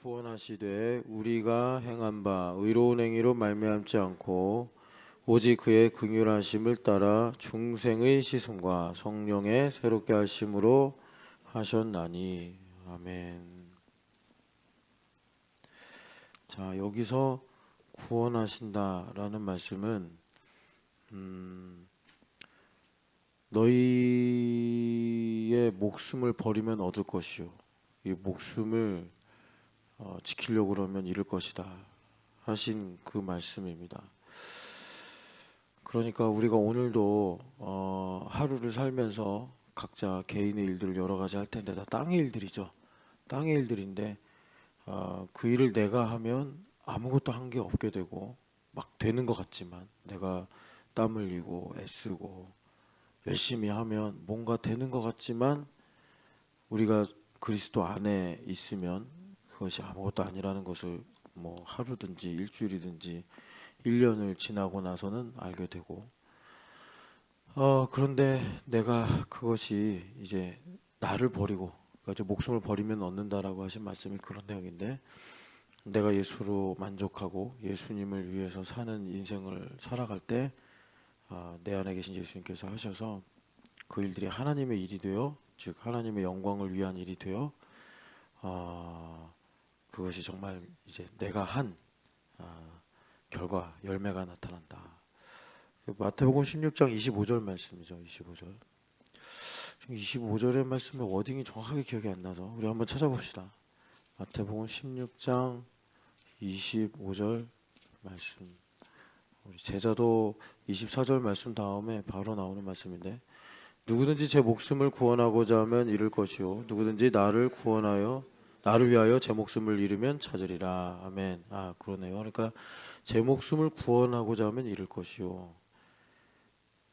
구원하시되 우리가 행한 바 의로운 행위로 말미암지 않고 오직 그의 긍휼하심을 따라 중생의 시선과 성령의 새롭게 하심으로 하셨나니. 아멘. 자, 여기서 구원하신다라는 말씀은 너희의 목숨을 버리면 얻을 것이요 이 목숨을 지키려고 그러면 잃을 것이다 하신 그 말씀입니다. 그러니까 우리가 오늘도 하루를 살면서 각자 개인의 일들을 여러 가지 할 텐데 다 땅의 일들이죠. 땅의 일들인데 그 일을 내가 하면 아무것도 한 게 없게 되고 막 되는 것 같지만 내가 땀 흘리고 애쓰고 열심히 하면 뭔가 되는 것 같지만 우리가 그리스도 안에 있으면 그것이 아무것도 아니라는 것을 뭐 하루든지 일주일이든지 1년을 지나고 나서는 알게 되고 그런데 내가 그것이 이제 나를 버리고 그러니까 이제 목숨을 버리면 얻는다라고 하신 말씀이 그런 내용인데 내가 예수로 만족하고 예수님을 위해서 사는 인생을 살아갈 때 내 안에 계신 예수님께서 하셔서 그 일들이 하나님의 일이 되어 즉 하나님의 영광을 위한 일이 되어 그것이 정말 이제 내가 한 결과 열매가 나타난다. 마태복음 16장 25절 말씀이죠. 25절. 25절의 말씀의 워딩이 정확하게 기억이 안 나서 우리 한번 찾아봅시다. 마태복음 16장 25절 말씀. 우리 제자도 24절 말씀 다음에 바로 나오는 말씀인데 누구든지 제 목숨을 구원하고자 하면 잃을 것이요 누구든지 나를 위하여 제 목숨을 잃으면 찾으리라. 아멘. 그러네요. 그러니까 제 목숨을 구원하고자 하면 잃을 것이요.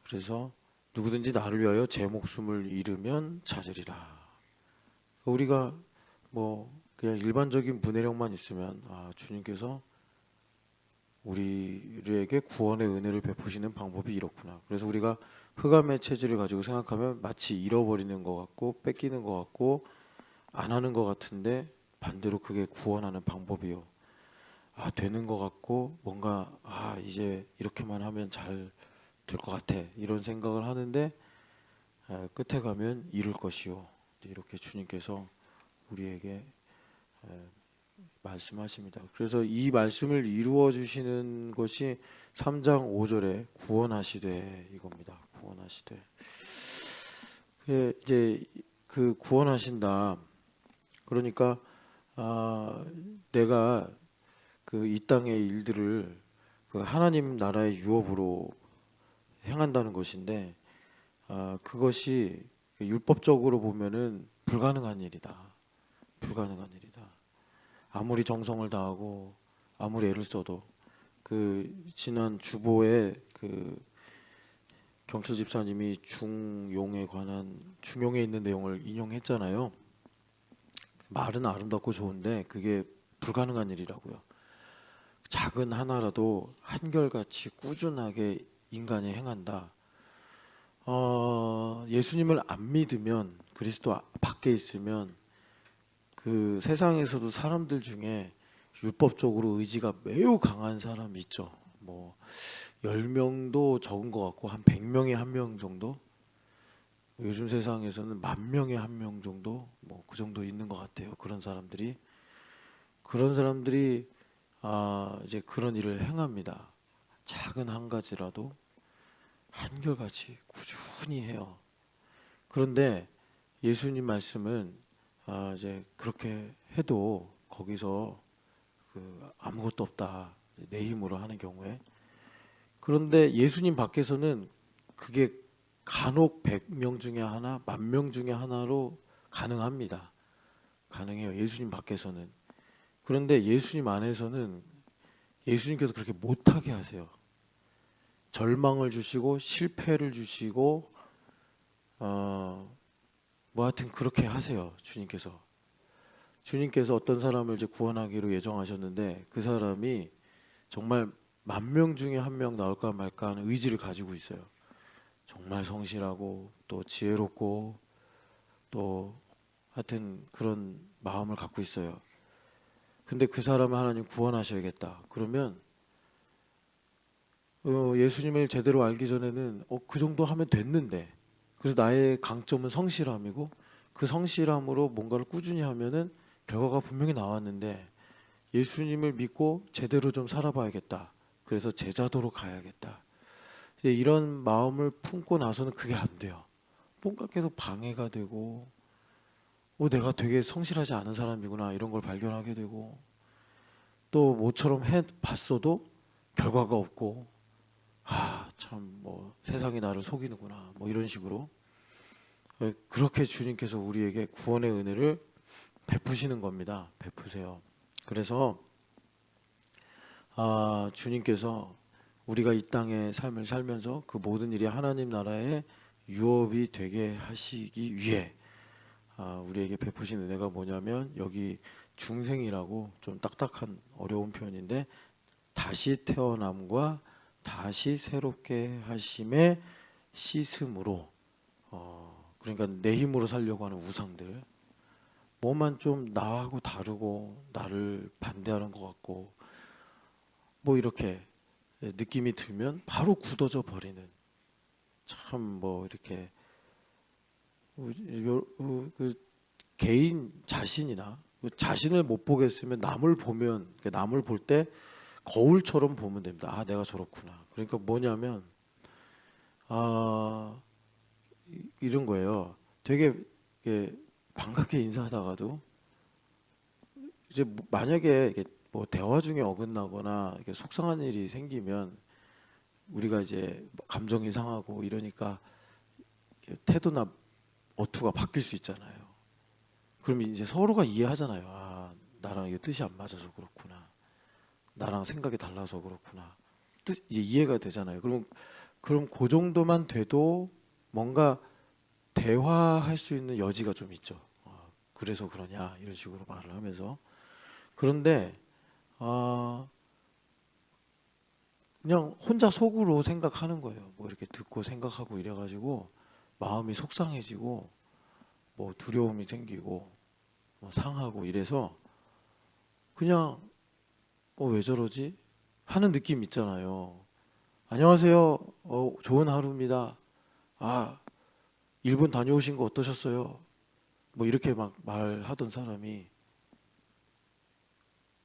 그래서 누구든지 나를 위하여 제 목숨을 잃으면 찾으리라. 우리가 뭐 그냥 일반적인 문해력만 있으면 주님께서 우리에게 구원의 은혜를 베푸시는 방법이 이렇구나. 그래서 우리가 흑암의 체질을 가지고 생각하면 마치 잃어버리는 것 같고 뺏기는 것 같고 안 하는 것 같은데 반대로 그게 구원하는 방법이요. 되는 것 같고 뭔가 이제 이렇게만 하면 잘 될 것 같아 이런 생각을 하는데 끝에 가면 잃을 것이요. 이렇게 주님께서 우리에게 말씀하십니다. 그래서 이 말씀을 이루어 주시는 것이 3장 5절에 구원하시되 이겁니다. 구원하시되. 이제 그 구원하신다. 그러니까 내가 그 이 땅의 일들을 그 하나님 나라의 유업으로 행한다는 것인데 그것이 율법적으로 보면은 불가능한 일이다. 불가능한 일이다. 아무리 정성을 다하고 아무리 애를 써도 그 지난 주보에 그 경철 집사님이 중용에 있는 내용을 인용했잖아요. 말은 아름답고 좋은데 그게 불가능한 일이라고요. 작은 하나라도 한결같이 꾸준하게 인간이 행한다. 예수님을 안 믿으면 그리스도 밖에 있으면 그 세상에서도 사람들 중에 율법적으로 의지가 매우 강한 사람이 있죠. 뭐 10명도 적은 것 같고 한 100명에 1명 정도? 요즘 세상에서는 10,000명에 1명 정도? 뭐 그 정도 있는 것 같아요. 그런 사람들이 이제 그런 일을 행합니다. 작은 한 가지라도 한결같이 꾸준히 해요. 그런데 예수님 말씀은 이제 그렇게 해도 거기서 아무것도 없다. 내 힘으로 하는 경우에. 그런데 예수님 밖에서는 그게 간혹 100명 중에 하나, 10,000명 중에 하나로 가능합니다. 가능해요. 예수님 밖에서는. 그런데 예수님 안에서는 예수님께서 그렇게 못하게 하세요. 절망을 주시고 실패를 주시고 뭐 하여튼 그렇게 하세요. 주님께서 어떤 사람을 이제 구원하기로 예정하셨는데 그 사람이 정말 10,000명 중에 1명 나올까 말까 하는 의지를 가지고 있어요. 정말 성실하고 또 지혜롭고 또 하여튼 그런 마음을 갖고 있어요. 근데 그 사람을 하나님 구원하셔야겠다. 그러면 예수님을 제대로 알기 전에는 그 정도 하면 됐는데, 그래서 나의 강점은 성실함이고 그 성실함으로 뭔가를 꾸준히 하면은 결과가 분명히 나왔는데, 예수님을 믿고 제대로 좀 살아봐야겠다. 그래서 제자도로 가야겠다. 이제 이런 마음을 품고 나서는 그게 안 돼요. 뭔가 계속 방해가 되고, 내가 되게 성실하지 않은 사람이구나 이런 걸 발견하게 되고, 또 모처럼 해 봤어도 결과가 없고, 참 뭐 세상이 나를 속이는구나 뭐 이런 식으로, 그렇게 주님께서 우리에게 구원의 은혜를 베푸시는 겁니다. 베푸세요. 그래서 주님께서 우리가 이 땅의 삶을 살면서 그 모든 일이 하나님 나라의 유업이 되게 하시기 위해 우리에게 베푸신 은혜가 뭐냐면, 여기 중생이라고 좀 딱딱한 어려운 표현인데, 다시 태어남과 다시 새롭게 하심의 씻음으로, 그러니까 내 힘으로 살려고 하는 우상들, 뭐만 좀 나하고 다르고 나를 반대하는 것 같고 뭐 이렇게 느낌이 들면 바로 굳어져 버리는, 참 뭐 이렇게 그 개인 자신이나 자신을 못 보겠으면 남을 보면, 남을 볼 때 거울처럼 보면 됩니다. 내가 저렇구나. 그러니까 뭐냐면 이런 거예요. 되게 반갑게 인사하다가도 이제 만약에 뭐 대화 중에 어긋나거나 이렇게 속상한 일이 생기면 우리가 이제 감정이 상하고 이러니까 태도나 어투가 바뀔 수 있잖아요. 그럼 이제 서로가 이해하잖아요. 나랑 이게 뜻이 안 맞아서 그렇구나. 나랑 생각이 달라서 그렇구나. 이제 이해가 되잖아요. 그럼 그 정도만 돼도 뭔가 대화할 수 있는 여지가 좀 있죠. 그래서 그러냐 이런 식으로 말을 하면서. 그런데 그냥 혼자 속으로 생각하는 거예요. 뭐 이렇게 듣고 생각하고 이래가지고 마음이 속상해지고 뭐 두려움이 생기고 뭐 상하고 이래서 그냥 왜 저러지? 하는 느낌 있잖아요. 안녕하세요. 좋은 하루입니다. 일본 다녀오신 거 어떠셨어요? 뭐 이렇게 막 말하던 사람이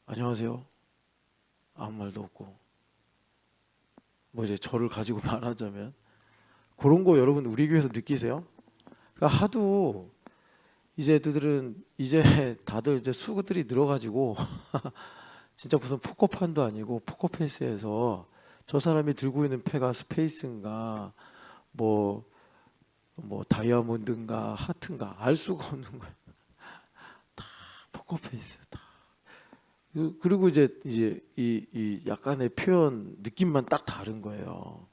안녕하세요. 아무 말도 없고, 뭐 이제 저를 가지고 말하자면 그런 거 여러분 우리 교회에서 느끼세요? 그러니까 하도 이제 애들은 이제 다들 이제 수급들이 늘어가지고 진짜 무슨 포커판도 아니고 포커페이스에서 저 사람이 들고 있는 패가 스페이스인가 뭐 다이아몬드인가 하트인가 알 수가 없는 거예요. 다 포커페이스 다. 그리고 이제 이 약간의 표현 느낌만 딱 다른 거예요.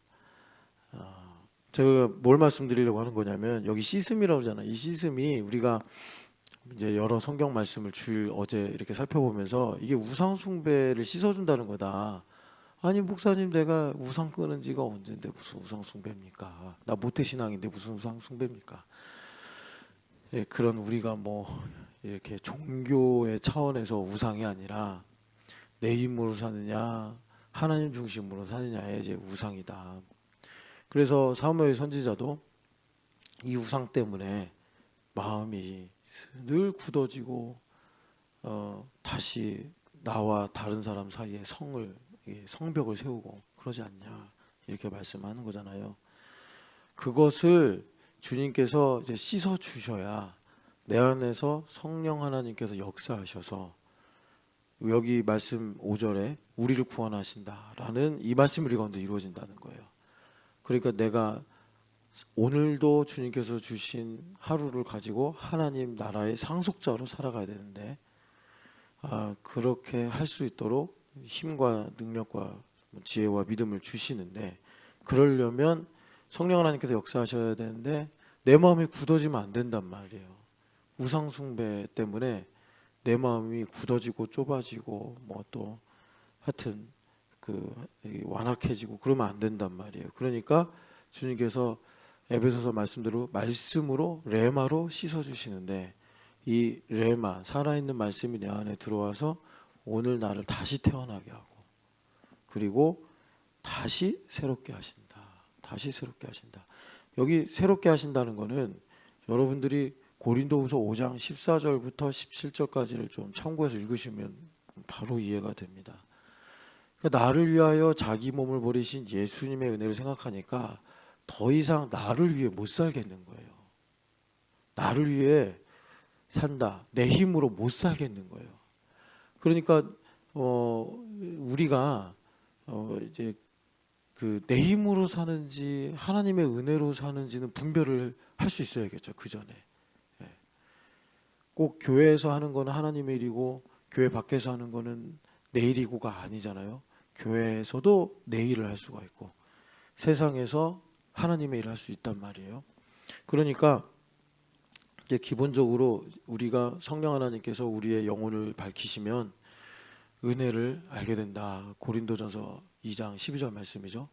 제가 뭘 말씀드리려고 하는 거냐면, 여기 시슴이라고 하잖아요. 이 시슴이 우리가 이제 여러 성경 말씀을 주일 어제 이렇게 살펴보면서 이게 우상 숭배를 씻어준다는 거다. 아니 목사님, 내가 우상 끄는 지가 언젠데 무슨 우상 숭배입니까? 나 모태 신앙인데 무슨 우상 숭배입니까? 그런 우리가 뭐 이렇게 종교의 차원에서 우상이 아니라 내 힘으로 사느냐 하나님 중심으로 사느냐의 이제 우상이다. 그래서 사무엘 선지자도 이 우상 때문에 마음이 늘 굳어지고 다시 나와 다른 사람 사이에 성벽을 세우고 그러지 않냐 이렇게 말씀하는 거잖아요. 그것을 주님께서 이제 씻어 주셔야 내 안에서 성령 하나님께서 역사하셔서, 여기 말씀 5절에 우리를 구원하신다라는 이 말씀이 우리 가운데 이루어진다는 거예요. 그러니까 내가 오늘도 주님께서 주신 하루를 가지고 하나님 나라의 상속자로 살아가야 되는데, 그렇게 할 수 있도록 힘과 능력과 지혜와 믿음을 주시는데, 그러려면 성령 하나님께서 역사하셔야 되는데 내 마음이 굳어지면 안 된단 말이에요. 우상 숭배 때문에 내 마음이 굳어지고 좁아지고 뭐 또 하여튼 완악해지고 그러면 안 된단 말이에요. 그러니까 주님께서 에베소서 말씀대로 말씀으로 레마로 씻어 주시는데, 이 레마 살아있는 말씀이 내 안에 들어와서 오늘 나를 다시 태어나게 하고 그리고 다시 새롭게 하신다. 다시 새롭게 하신다. 여기 새롭게 하신다는 거는 여러분들이 고린도후서 5장 14절부터 17절까지를 좀 참고해서 읽으시면 바로 이해가 됩니다. 그러니까 나를 위하여 자기 몸을 버리신 예수님의 은혜를 생각하니까 더 이상 나를 위해 못 살겠는 거예요. 나를 위해 산다. 내 힘으로 못 살겠는 거예요. 그러니까 우리가 이제 그 내 힘으로 사는지 하나님의 은혜로 사는지는 분별을 할 수 있어야겠죠. 그 전에 꼭 교회에서 하는 거는 하나님의 일이고 교회 밖에서 하는 거는 내 일이고가 아니잖아요. 교회에서도 내 일을 할 수가 있고 세상에서 하나님의 일을 할 수 있단 말이에요. 그러니까 이제 기본적으로 우리가 성령 하나님께서 우리의 영혼을 밝히시면 은혜를 알게 된다. 고린도전서 2장 12절 말씀이죠.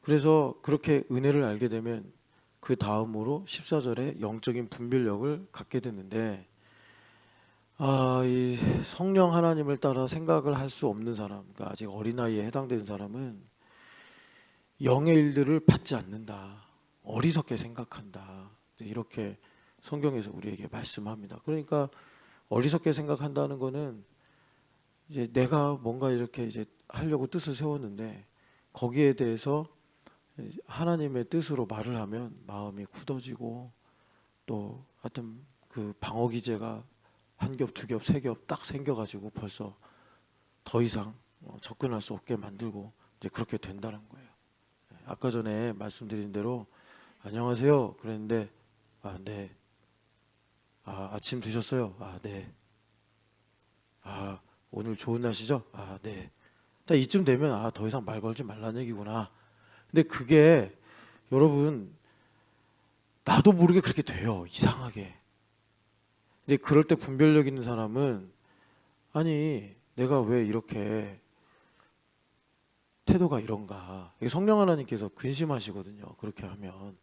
그래서 그렇게 은혜를 알게 되면 그 다음으로 14절에 영적인 분별력을 갖게 되는데 이 성령 하나님을 따라 생각을 할 수 없는 사람, 그러니까 아직 어린아이에 해당되는 사람은 영의 일들을 받지 않는다. 어리석게 생각한다. 이렇게 성경에서 우리에게 말씀합니다. 그러니까 어리석게 생각한다는 거는 이제 내가 뭔가 이렇게 이제 하려고 뜻을 세웠는데 거기에 대해서 하나님의 뜻으로 말을 하면 마음이 굳어지고 또 하여튼 그 방어 기제가 한 겹, 두 겹, 세 겹 딱 생겨가지고 벌써 더 이상 접근할 수 없게 만들고 이제 그렇게 된다는 거예요. 아까 전에 말씀드린 대로 안녕하세요 그랬는데 네. 아침 드셨어요? 네. 오늘 좋은 날씨죠? 네. 자, 이쯤 되면 더 이상 말 걸지 말라는 얘기구나. 근데 그게 여러분 나도 모르게 그렇게 돼요. 이상하게. 이제 그럴 때 분별력 있는 사람은 아니 내가 왜 이렇게 태도가 이런가. 성령 하나님께서 근심하시거든요. 그렇게 하면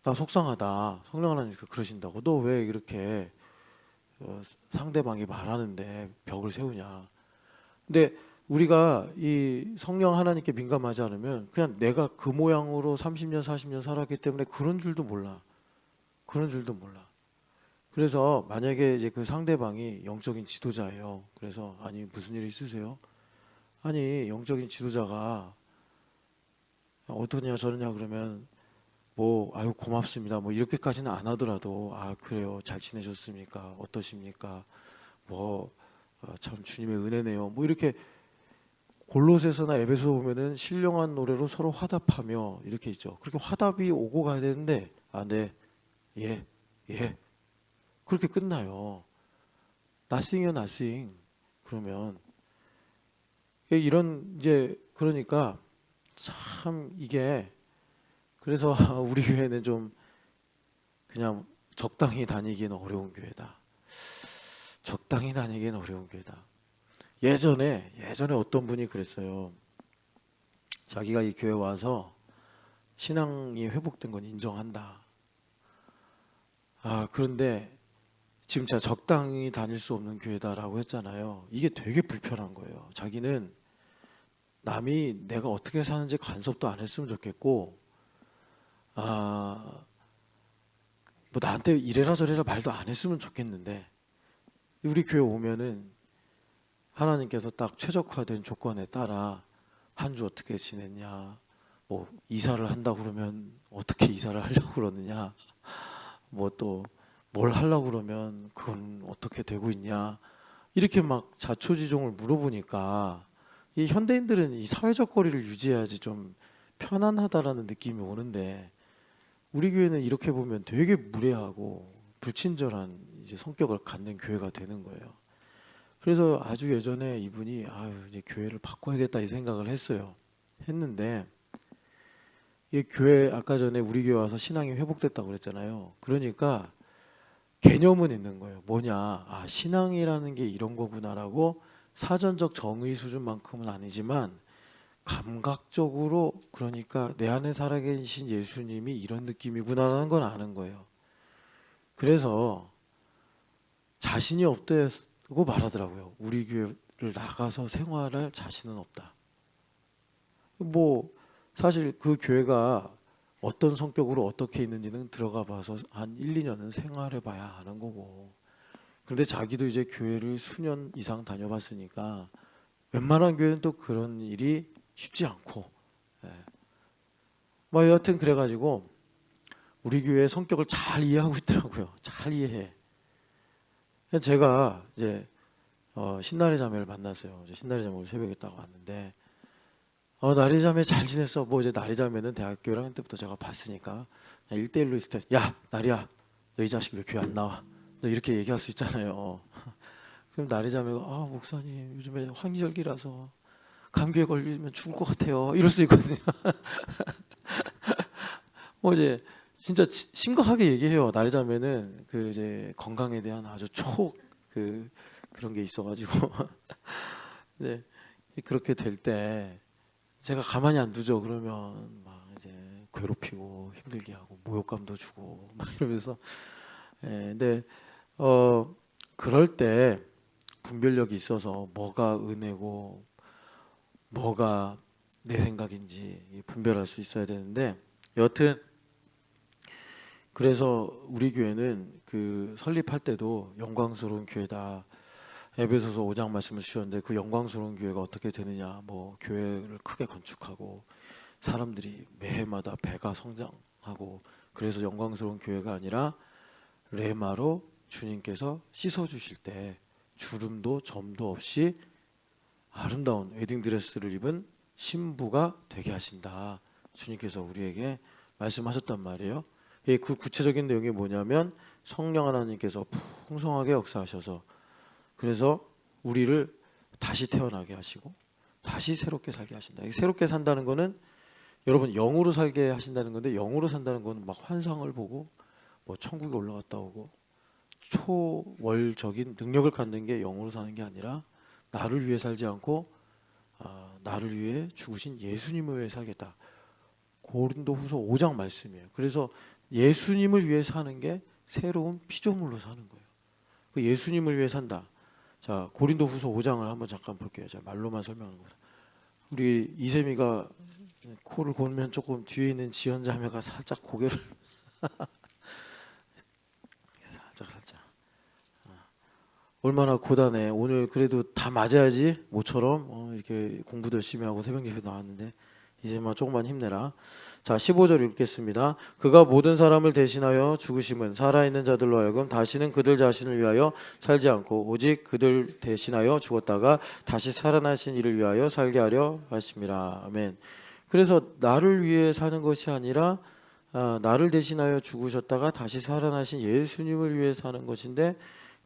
나 속상하다. 성령 하나님께서 그러신다고. 너 왜 이렇게 상대방이 말하는데 벽을 세우냐. 근데 우리가 이 성령 하나님께 민감하지 않으면 그냥 내가 그 모양으로 30년 40년 살았기 때문에 그런 줄도 몰라. 그래서 만약에 이제 그 상대방이 영적인 지도자예요. 그래서 아니 무슨 일 있으세요? 아니 영적인 지도자가 어떠냐 저러냐 그러면 아유 고맙습니다. 이렇게까지는 안 하더라도 그래요. 잘 지내셨습니까? 어떠십니까? 참 주님의 은혜네요. 이렇게 골로새서나 에베소 보면은 신령한 노래로 서로 화답하며 이렇게 있죠. 그렇게 화답이 오고 가야 되는데 네, 예, 그렇게 끝나요. Nothing이요, nothing. 그러면 이런 이제 그러니까 참 이게 그래서 우리 교회는 좀 그냥 적당히 다니기는 어려운 교회다. 적당히 다니기는 어려운 교회다. 예전에 어떤 분이 그랬어요. 자기가 이 교회 와서 신앙이 회복된 건 인정한다. 그런데 지금 제가 적당히 다닐 수 없는 교회다라고 했잖아요. 이게 되게 불편한 거예요. 자기는 남이 내가 어떻게 사는지 간섭도 안 했으면 좋겠고 나한테 이래라 저래라 말도 안 했으면 좋겠는데 우리 교회 오면은 하나님께서 딱 최적화된 조건에 따라 한 주 어떻게 지냈냐, 이사를 한다고 그러면 어떻게 이사를 하려고 그러느냐, 또 뭘 하려고 그러면 그건 어떻게 되고 있냐, 이렇게 막 자초지종을 물어보니까 이 현대인들은 이 사회적 거리를 유지해야지 좀 편안하다라는 느낌이 오는데 우리 교회는 이렇게 보면 되게 무례하고 불친절한 이제 성격을 갖는 교회가 되는 거예요. 그래서 아주 예전에 이분이 이제 교회를 바꿔야겠다 이 생각을 했는데 이 교회 아까 전에 우리 교회 와서 신앙이 회복됐다고 그랬잖아요. 그러니까 개념은 있는 거예요. 뭐냐, 신앙이라는 게 이런 거구나라고 사전적 정의 수준만큼은 아니지만 감각적으로 그러니까 내 안에 살아계신 예수님이 이런 느낌이구나라는 건 아는 거예요. 그래서 자신이 그거 말하더라고요. 우리 교회를 나가서 생활할 자신은 없다. 뭐 사실 그 교회가 어떤 성격으로 어떻게 있는지는 들어가 봐서 한 1, 2년은 생활해 봐야 아는 거고. 그런데 자기도 이제 교회를 수년 이상 다녀봤으니까 웬만한 교회는 또 그런 일이 쉽지 않고. 예. 뭐 여하튼 그래가지고 우리 교회의 성격을 잘 이해하고 있더라고요. 잘 이해해. 제가 이제 신나리 자매를 만났어요. 신나리 자매 새벽에 딱 왔는데 나리 자매 잘 지냈어. 뭐 이제 나리 자매는 대학교 1학년 때부터 제가 봤으니까 1대1로 있을 때 야 나리야 너 이 자식 왜 교회 안 나와? 너 이렇게 얘기할 수 있잖아요. 그럼 나리 자매가 목사님 요즘에 환기절기라서 감기에 걸리면 죽을 것 같아요. 이럴 수 있거든요. 뭐 이제 진짜 심각하게 얘기해요. 나리 자매는 그 이제 건강에 대한 아주 그런 게 있어가지고 이제 그렇게 될 때 제가 가만히 안 두죠. 그러면 막 이제 괴롭히고 힘들게 하고 모욕감도 주고 막 이러면서 근데 그럴 때 분별력이 있어서 뭐가 은혜고 뭐가 내 생각인지 분별할 수 있어야 되는데 여튼 그래서 우리 교회는 그 설립할 때도 영광스러운 교회다. 에베소서 5장 말씀을 주셨는데 그 영광스러운 교회가 어떻게 되느냐. 뭐 교회를 크게 건축하고 사람들이 매해마다 배가 성장하고 그래서 영광스러운 교회가 아니라 레마로 주님께서 씻어주실 때 주름도 점도 없이 아름다운 웨딩드레스를 입은 신부가 되게 하신다. 주님께서 우리에게 말씀하셨단 말이에요. 그 구체적인 내용이 뭐냐면 성령 하나님께서 풍성하게 역사하셔서 그래서 우리를 다시 태어나게 하시고 다시 새롭게 살게 하신다. 새롭게 산다는 거는 여러분 영으로 살게 하신다는 건데 영으로 산다는 건 막 환상을 보고 뭐 천국에 올라갔다 오고 초월적인 능력을 갖는 게 영으로 사는 게 아니라 나를 위해 살지 않고 나를 위해 죽으신 예수님을 위해 살겠다. 고린도후서 5장 말씀이에요. 그래서 예수님을 위해 사는 게 새로운 피조물로 사는 거예요. 그 예수님을 위해 산다. 자, 고린도후서 5장을 한번 잠깐 볼게요. 제가 말로만 설명하는 거다. 우리 이세미가 코를 골면 조금 뒤에 있는 지연 자매가 살짝 고개를 살짝 얼마나 고단해. 오늘 그래도 다 맞아야지 모처럼 이렇게 공부도 열심히 하고 새벽 예배 나왔는데 이제만 조금만 힘내라. 자 15절 읽겠습니다. 그가 모든 사람을 대신하여 죽으심은 살아있는 자들로 하여금 다시는 그들 자신을 위하여 살지 않고 오직 그들 대신하여 죽었다가 다시 살아나신 이를 위하여 살게 하려 하심이라. 아멘. 그래서 나를 위해 사는 것이 아니라 나를 대신하여 죽으셨다가 다시 살아나신 예수님을 위해 사는 것인데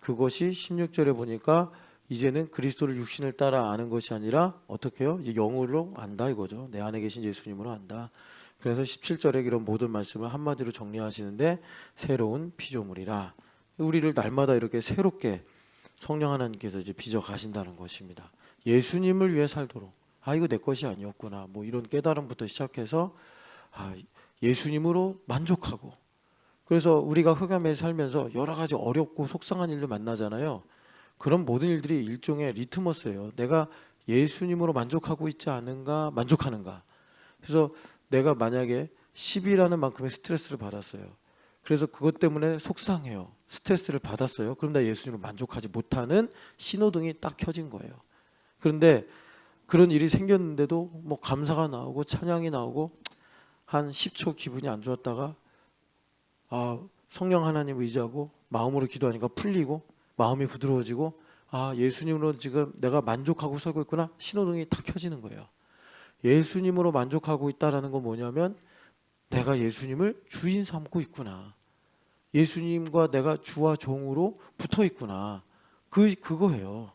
그것이 16절에 보니까 이제는 그리스도를 육신을 따라 아는 것이 아니라 어떻게 해요? 이제 영으로 안다 이거죠. 내 안에 계신 예수님으로 안다. 그래서 17절에 이런 모든 말씀을 한마디로 정리하시는데 새로운 피조물이라. 우리를 날마다 이렇게 새롭게 성령 하나님께서 이제 빚어 가신다는 것입니다. 예수님을 위해 살도록. 이거 내 것이 아니었구나. 뭐 이런 깨달음부터 시작해서 예수님으로 만족하고. 그래서 우리가 흑암에 살면서 여러 가지 어렵고 속상한 일도 만나잖아요. 그런 모든 일들이 일종의 리트머스예요. 내가 예수님으로 만족하고 있지 않은가, 만족하는가. 그래서 내가 만약에 10이라는 만큼의 스트레스를 받았어요. 그래서 그것 때문에 속상해요. 스트레스를 받았어요. 그럼 나 예수님을 만족하지 못하는 신호등이 딱 켜진 거예요. 그런데 그런 일이 생겼는데도 뭐 감사가 나오고 찬양이 나오고 한 10초 기분이 안 좋았다가 성령 하나님 의지하고 마음으로 기도하니까 풀리고 마음이 부드러워지고 예수님으로 지금 내가 만족하고 살고 있구나. 신호등이 딱 켜지는 거예요. 예수님으로 만족하고 있다는 건 뭐냐면 내가 예수님을 주인 삼고 있구나. 예수님과 내가 주와 종으로 붙어 있구나. 그거예요.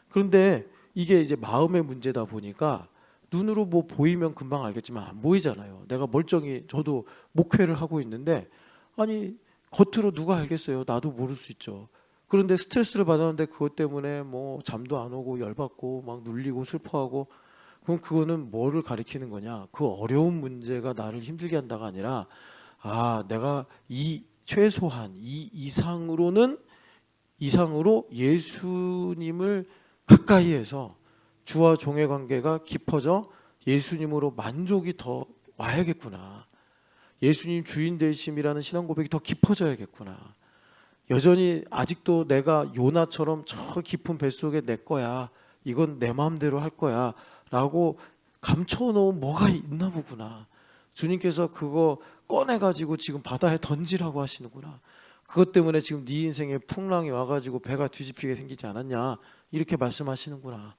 그런데 이게 이제 마음의 문제다 보니까 눈으로 뭐 보이면 금방 알겠지만 안 보이잖아요. 내가 멀쩡히 저도 목회를 하고 있는데 겉으로 누가 알겠어요. 나도 모를 수 있죠. 그런데 스트레스를 받았는데 그것 때문에 뭐 잠도 안 오고 열받고 막 눌리고 슬퍼하고 그럼 그거는 뭐를 가리키는 거냐? 그 어려운 문제가 나를 힘들게 한다가 아니라 내가 이 최소한 이 이상으로는 이상으로 예수님을 가까이해서 주와 종의 관계가 깊어져 예수님으로 만족이 더 와야겠구나. 예수님 주인 되심이라는 신앙 고백이 더 깊어져야겠구나. 여전히 아직도 내가 요나처럼 저 깊은 뱃속에 내 거야, 이건 내 마음대로 할 거야 라고 감춰놓은 뭐가 있나 보구나. 주님께서 그거 꺼내가지고 지금 바다에 던지라고 하시는구나. 그것 때문에 지금 네 인생에 풍랑이 와가지고 배가 뒤집히게 생기지 않았냐, 이렇게 말씀하시는구나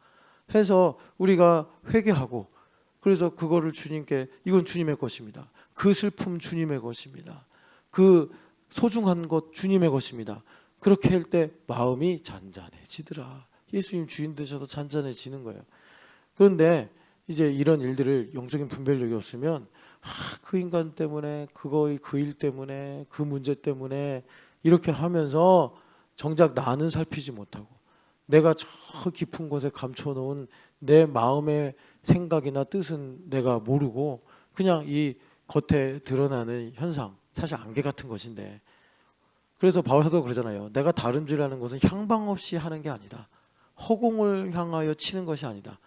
해서 우리가 회개하고, 그래서 그거를 주님께, 이건 주님의 것입니다, 그 슬픔 주님의 것입니다, 그 소중한 것 주님의 것입니다, 그렇게 할 때 마음이 잔잔해지더라. 예수님 주인 되셔서 잔잔해지는 거예요. 그런데 이제 이런 일들을, 영적인 분별력이 없으면 그 인간 때문에, 그거의 그 일 때문에, 그 문제 때문에 이렇게 하면서 정작 나는 살피지 못하고 내가 저 깊은 곳에 감춰놓은 내 마음의 생각이나 뜻은 내가 모르고 그냥 이 겉에 드러나는 현상, 사실 안개 같은 것인데, 그래서 바울사도가 그러잖아요. 내가 다름질하는 것은 향방 없이 하는 게 아니다, 허공을 향하여 치는 것이 아니다.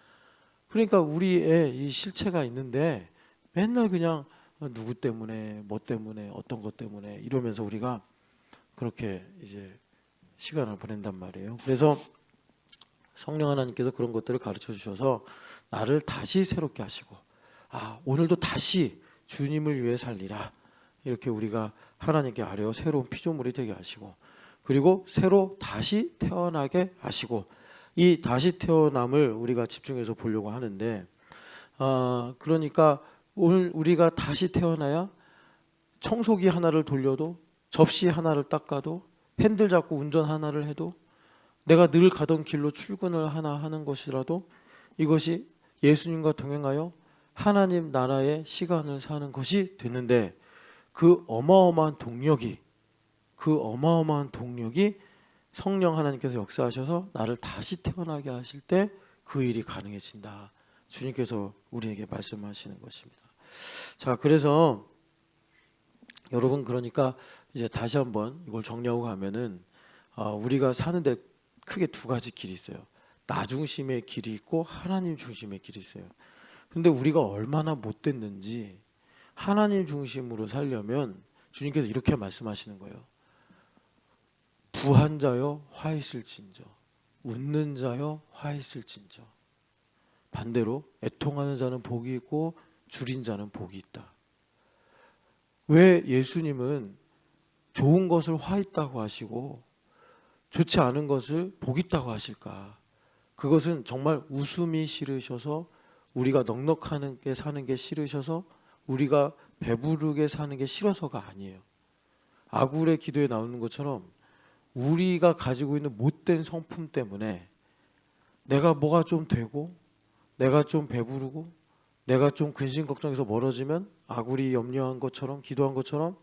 그러니까 우리의 이 실체가 있는데 맨날 그냥 누구 때문에, 뭐 때문에, 어떤 것 때문에 이러면서 우리가 그렇게 이제 시간을 보낸단 말이에요. 그래서 성령 하나님께서 그런 것들을 가르쳐 주셔서 나를 다시 새롭게 하시고, 오늘도 다시 주님을 위해 살리라, 이렇게 우리가 하나님께 아뢰어 새로운 피조물이 되게 하시고, 그리고 새로 다시 태어나게 하시고, 이 다시 태어남을 우리가 집중해서 보려고 하는데, 그러니까 오늘 우리가 다시 태어나야 청소기 하나를 돌려도, 접시 하나를 닦아도, 핸들 잡고 운전 하나를 해도, 내가 늘 가던 길로 출근을 하나 하는 것이라도 이것이 예수님과 동행하여 하나님 나라의 시간을 사는 것이 됐는데, 그 어마어마한 동력이 성령 하나님께서 역사하셔서 나를 다시 태어나게 하실 때 그 일이 가능해진다. 주님께서 우리에게 말씀하시는 것입니다. 자, 그래서 여러분, 그러니까 이제 다시 한번 이걸 정리하고 가면은 우리가 사는데 크게 두 가지 길이 있어요. 나 중심의 길이 있고 하나님 중심의 길이 있어요. 근데 우리가 얼마나 못됐는지 하나님 중심으로 살려면 주님께서 이렇게 말씀하시는 거예요. 부한 자여 화 있을진저, 웃는 자여 화 있을진저. 반대로 애통하는 자는 복이 있고 줄인 자는 복이 있다. 왜 예수님은 좋은 것을 화 있다고 하시고 좋지 않은 것을 복 있다고 하실까? 그것은 정말 웃음이 싫으셔서, 우리가 넉넉하게 사는 게 싫으셔서, 우리가 배부르게 사는 게 싫어서가 아니에요. 아굴의 기도에 나오는 것처럼 우리가 가지고 있는 못된 성품 때문에 내가 뭐가 좀 되고, 내가 좀 배부르고, 내가 좀 근심 걱정해서 멀어지면 아굴이 염려한 것처럼, 기도한 것처럼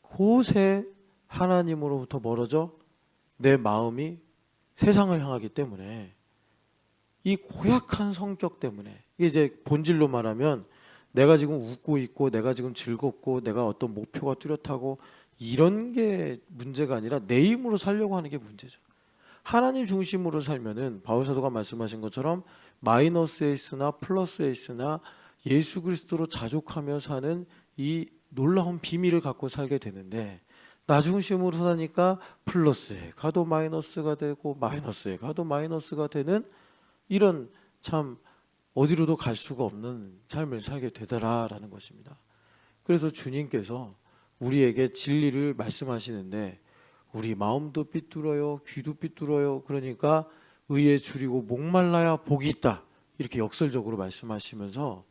곳에 하나님으로부터 멀어져 내 마음이 세상을 향하기 때문에, 이 고약한 성격 때문에, 이게 이제 본질로 말하면 내가 지금 웃고 있고, 내가 지금 즐겁고, 내가 어떤 목표가 뚜렷하고 이런 게 문제가 아니라 내 힘으로 살려고 하는 게 문제죠. 하나님 중심으로 살면은 바울 사도가 말씀하신 것처럼 마이너스에 있으나 플러스에 있으나 예수 그리스도로 자족하며 사는 이 놀라운 비밀을 갖고 살게 되는데, 나 중심으로 사니까 플러스에 가도 마이너스가 되고, 마이너스에 가도 마이너스가 되는 이런 참 어디로도 갈 수가 없는 삶을 살게 되더라라는 것입니다. 그래서 주님께서 우리에게 진리를 말씀하시는데, 우리 마음도 삐뚤어요, 귀도 삐뚤어요. 그러니까 의에 줄이고 목말라야 복이 있다, 이렇게 역설적으로 말씀하시면서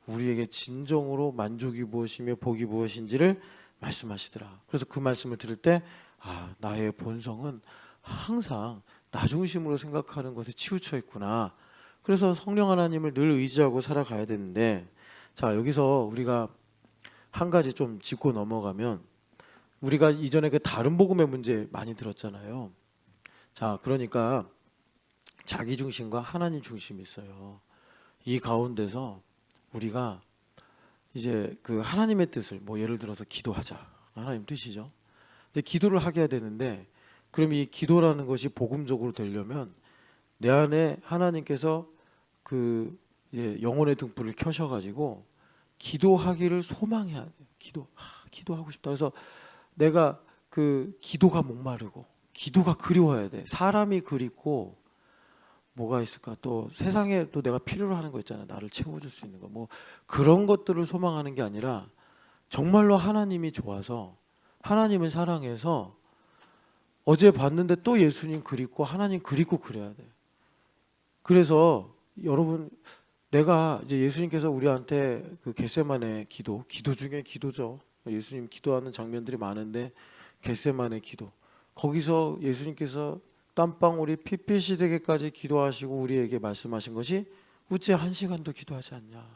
우리에게 진정으로 만족이 무엇이며 복이 무엇인지를 말씀하시더라. 그래서 그 말씀을 들을 때 나의 본성은 항상 나 중심으로 생각하는 것에 치우쳐 있구나. 그래서 성령 하나님을 늘 의지하고 살아가야 되는데, 자, 여기서 우리가 한 가지 좀 짚고 넘어가면, 우리가 이전에 그 다른 복음의 문제 많이 들었잖아요. 자, 그러니까 자기 중심과 하나님 중심이 있어요. 이 가운데서 우리가 이제 그 하나님의 뜻을, 뭐 예를 들어서 기도하자, 하나님 뜻이죠. 근데 기도를 하게 해야 되는데 그럼 이 기도라는 것이 복음적으로 되려면 내 안에 하나님께서 그 이제 영혼의 등불을 켜셔가지고 기도하기를 소망해야 돼요. 기도하고 싶다. 그래서 내가 그 기도가 목마르고 기도가 그리워야 돼. 사람이 그립고 뭐가 있을까? 또 세상에 또 내가 필요로 하는 거 있잖아요. 나를 채워줄 수 있는 거. 뭐 그런 것들을 소망하는 게 아니라 정말로 하나님이 좋아서 하나님을 사랑해서 어제 봤는데 또 예수님 그립고 하나님 그립고 그래야 돼. 그래서 여러분 내가 이제 예수님께서 우리한테 그 겟세마네 기도 중에 기도죠. 예수님 기도하는 장면들이 많은데 겟세마네 기도. 거기서 예수님께서 땀방울이 피핏이 되게까지 기도하시고 우리에게 말씀하신 것이 어째 1시간도 기도하지 않냐.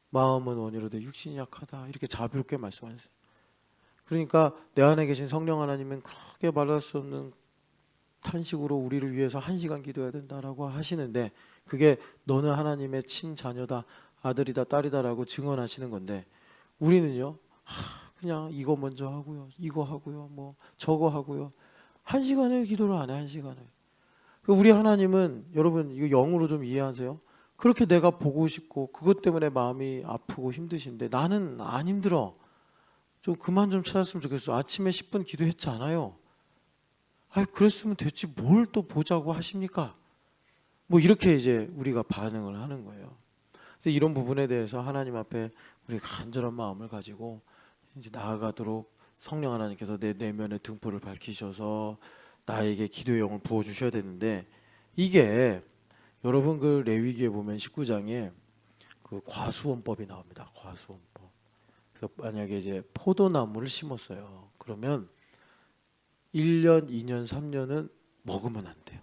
마음은 원이로되 육신이 약하다. 이렇게 자비롭게 말씀하셨어요. 그러니까 내 안에 계신 성령 하나님은 그렇게 말할 수 없는 탄식으로 우리를 위해서 1시간 기도해야 된다라고 하시는데 그게 너는 하나님의 친자녀다, 아들이다, 딸이다라고 증언하시는 건데 우리는요 그냥 이거 먼저 하고요, 이거 하고요, 뭐 저거 하고요. 1시간을 기도를 안 해. 1시간을. 우리 하나님은 여러분 이거 영으로 좀 이해하세요. 그렇게 내가 보고 싶고 그것 때문에 마음이 아프고 힘드신데 나는 안 힘들어. 좀 그만 좀 찾았으면 좋겠어. 아침에 10분 기도했잖아요. 아이 그랬으면 됐지 뭘 또 보자고 하십니까? 뭐 이렇게 이제 우리가 반응을 하는 거예요. 그래서 이런 부분에 대해서 하나님 앞에 우리 간절한 마음을 가지고 이제 나아가도록 성령 하나님께서 내 내면의 등불을 밝히셔서 나에게 기도의 영을 부어 주셔야 되는데 이게 여러분 그 레위기에 보면 19장에 그 과수원법이 나옵니다. 과수원법. 그래서 만약에 이제 포도나무를 심었어요. 그러면 1년, 2년, 3년은 먹으면 안 돼요.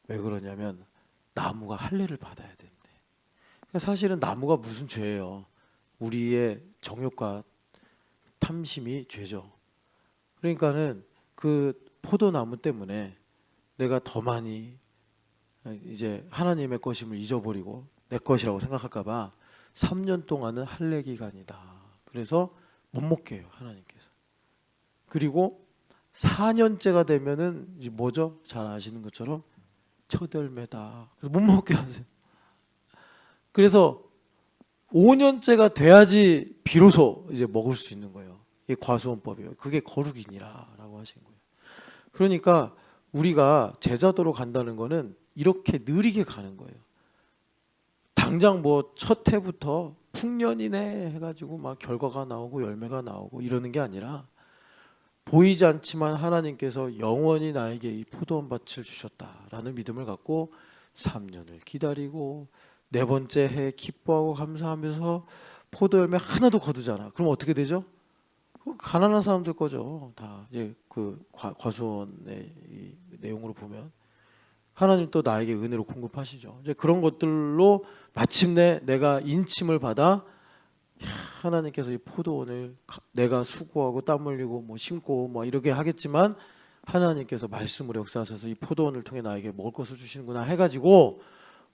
왜 그러냐면 나무가 할례를 받아야 되는데. 그러니까 사실은 나무가 무슨 죄예요. 우리의 정욕과 탐심이 죄죠. 그러니까는 그 포도나무 때문에 내가 더 많이 이제 하나님의 것임을 잊어버리고 내 것이라고 생각할까 봐 3년 동안은 할례 기간이다. 그래서 못 먹게 해요. 하나님께서. 그리고 4년째가 되면은 이제 뭐죠? 잘 아시는 것처럼 첫 열매다. 그래서 못 먹게 하세요. 그래서 5년째가 돼야지 비로소 이제 먹을 수 있는 거예요. 이게 과수원법이에요. 그게 거룩이니라라고 하신 거예요. 그러니까 우리가 제자도로 간다는 거는 이렇게 느리게 가는 거예요. 당장 뭐 첫 해부터 풍년이네 해가지고 막 결과가 나오고 열매가 나오고 이러는 게 아니라 보이지 않지만 하나님께서 영원히 나에게 이 포도원밭을 주셨다라는 믿음을 갖고 3년을 기다리고 네 번째 해 기뻐하고 감사하면서 포도 열매 하나도 거두잖아. 그럼 어떻게 되죠? 가난한 사람들 거죠. 다 이제 그 과수원의 이 내용으로 보면 하나님 또 나에게 은혜로 공급하시죠. 이제 그런 것들로 마침내 내가 인침을 받아 하나님께서 이 포도원을 내가 수고하고 땀 흘리고 뭐 심고 뭐 이렇게 하겠지만 하나님께서 말씀으로 역사하셔서 이 포도원을 통해 나에게 먹을 것을 주시는구나 해가지고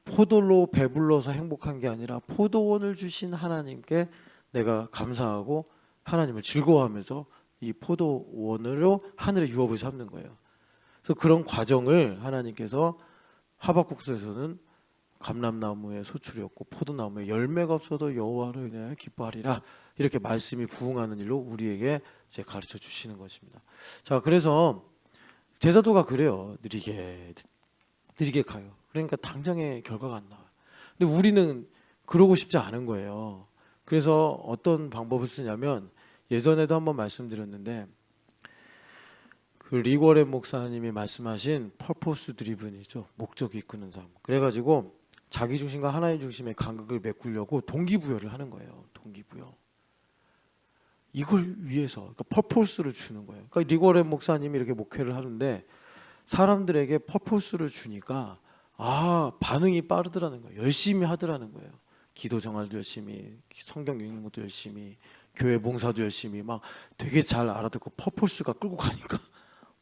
포도로 배불러서 행복한 게 아니라 포도원을 주신 하나님께 내가 감사하고 하나님을 즐거워하면서 이 포도원으로 하늘의 유업을 삼는 거예요. 그래서 그런 과정을 하나님께서 하박국서에서는 감람나무의 소출이었고 포도나무에 열매가 없어도 여호와를 인하여 기뻐하리라 이렇게 말씀이 부응하는 일로 우리에게 이제 가르쳐 주시는 것입니다. 자, 그래서 제자도가 그래요. 느리게 가요. 그러니까 당장의 결과가 안 나와요. 근데 우리는 그러고 싶지 않은 거예요. 그래서 어떤 방법을 쓰냐면 예전에도 한번 말씀드렸는데 그 리고렌 목사님이 말씀하신 퍼포스 드리븐이죠. 목적이 이끄는 삶. 그래가지고 자기 중심과 하나님 중심의 간극을 메꾸려고 동기부여를 하는 거예요. 동기부여. 이걸 위해서 그러니까 퍼포스를 주는 거예요. 그러니까 리고렌 목사님이 이렇게 목회를 하는데 사람들에게 퍼포스를 주니까 반응이 빠르더라는 거예요. 열심히 하더라는 거예요. 기도 생활도 열심히, 성경 읽는 것도 열심히, 교회 봉사도 열심히 막 되게 잘 알아듣고 퍼포스가 끌고 가니까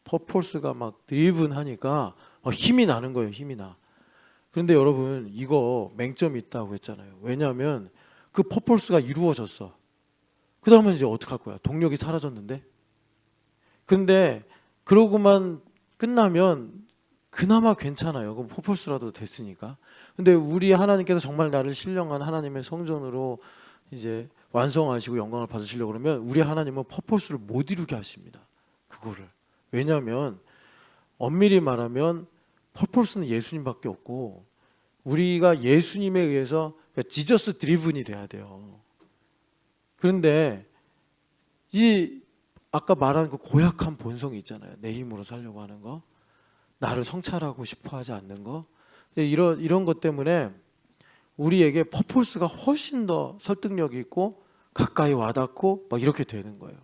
퍼포스가 막 드리븐하니까 힘이 나는 거예요. 힘이 나. 그런데 여러분 이거 맹점이 있다고 했잖아요. 왜냐하면 그 퍼포스가 이루어졌어. 그 다음은 이제 어떡할 거야? 동력이 사라졌는데. 그런데 그러고만 끝나면 그나마 괜찮아요. 그럼 퍼포스라도 됐으니까. 근데 우리 하나님께서 정말 나를 신령한 하나님의 성전으로 이제 완성하시고 영광을 받으시려고 그러면 우리 하나님은 퍼포스를 못 이루게 하십니다. 그거를. 왜냐하면 엄밀히 말하면 퍼포스는 예수님밖에 없고 우리가 예수님에 의해서 그러니까 지저스 드리븐이 돼야 돼요. 그런데 이 아까 말한 그 고약한 본성이 있잖아요. 내 힘으로 살려고 하는 거, 나를 성찰하고 싶어하지 않는 거, 이런 것 때문에 우리에게 퍼포스가 훨씬 더 설득력이 있고 가까이 와닿고 막 이렇게 되는 거예요.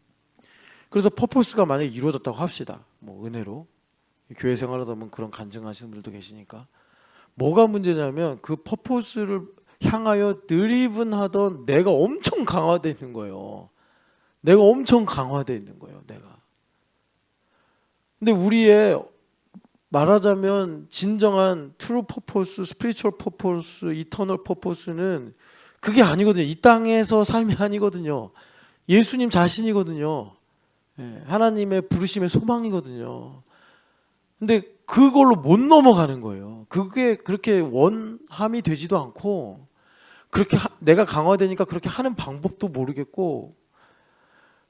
그래서 퍼포스가 만약에 이루어졌다고 합시다. 뭐 은혜로 교회 생활하다 보면 그런 간증하시는 분들도 계시니까 뭐가 문제냐면 그 퍼포스를 향하여 드리븐하던 내가 엄청 강화되어 있는 거예요. 내가 엄청 강화되어 있는 거예요. 내가. 근데 우리의 말하자면 진정한 트루 퍼포스, 스피리추얼 퍼포스, 이터널 퍼포스는 그게 아니거든요. 이 땅에서 삶이 아니거든요. 예수님 자신이거든요. 하나님의 부르심의 소망이거든요. 근데 그걸로 못 넘어가는 거예요. 그게 그렇게 원함이 되지도 않고 그렇게 내가 강화되니까 그렇게 하는 방법도 모르겠고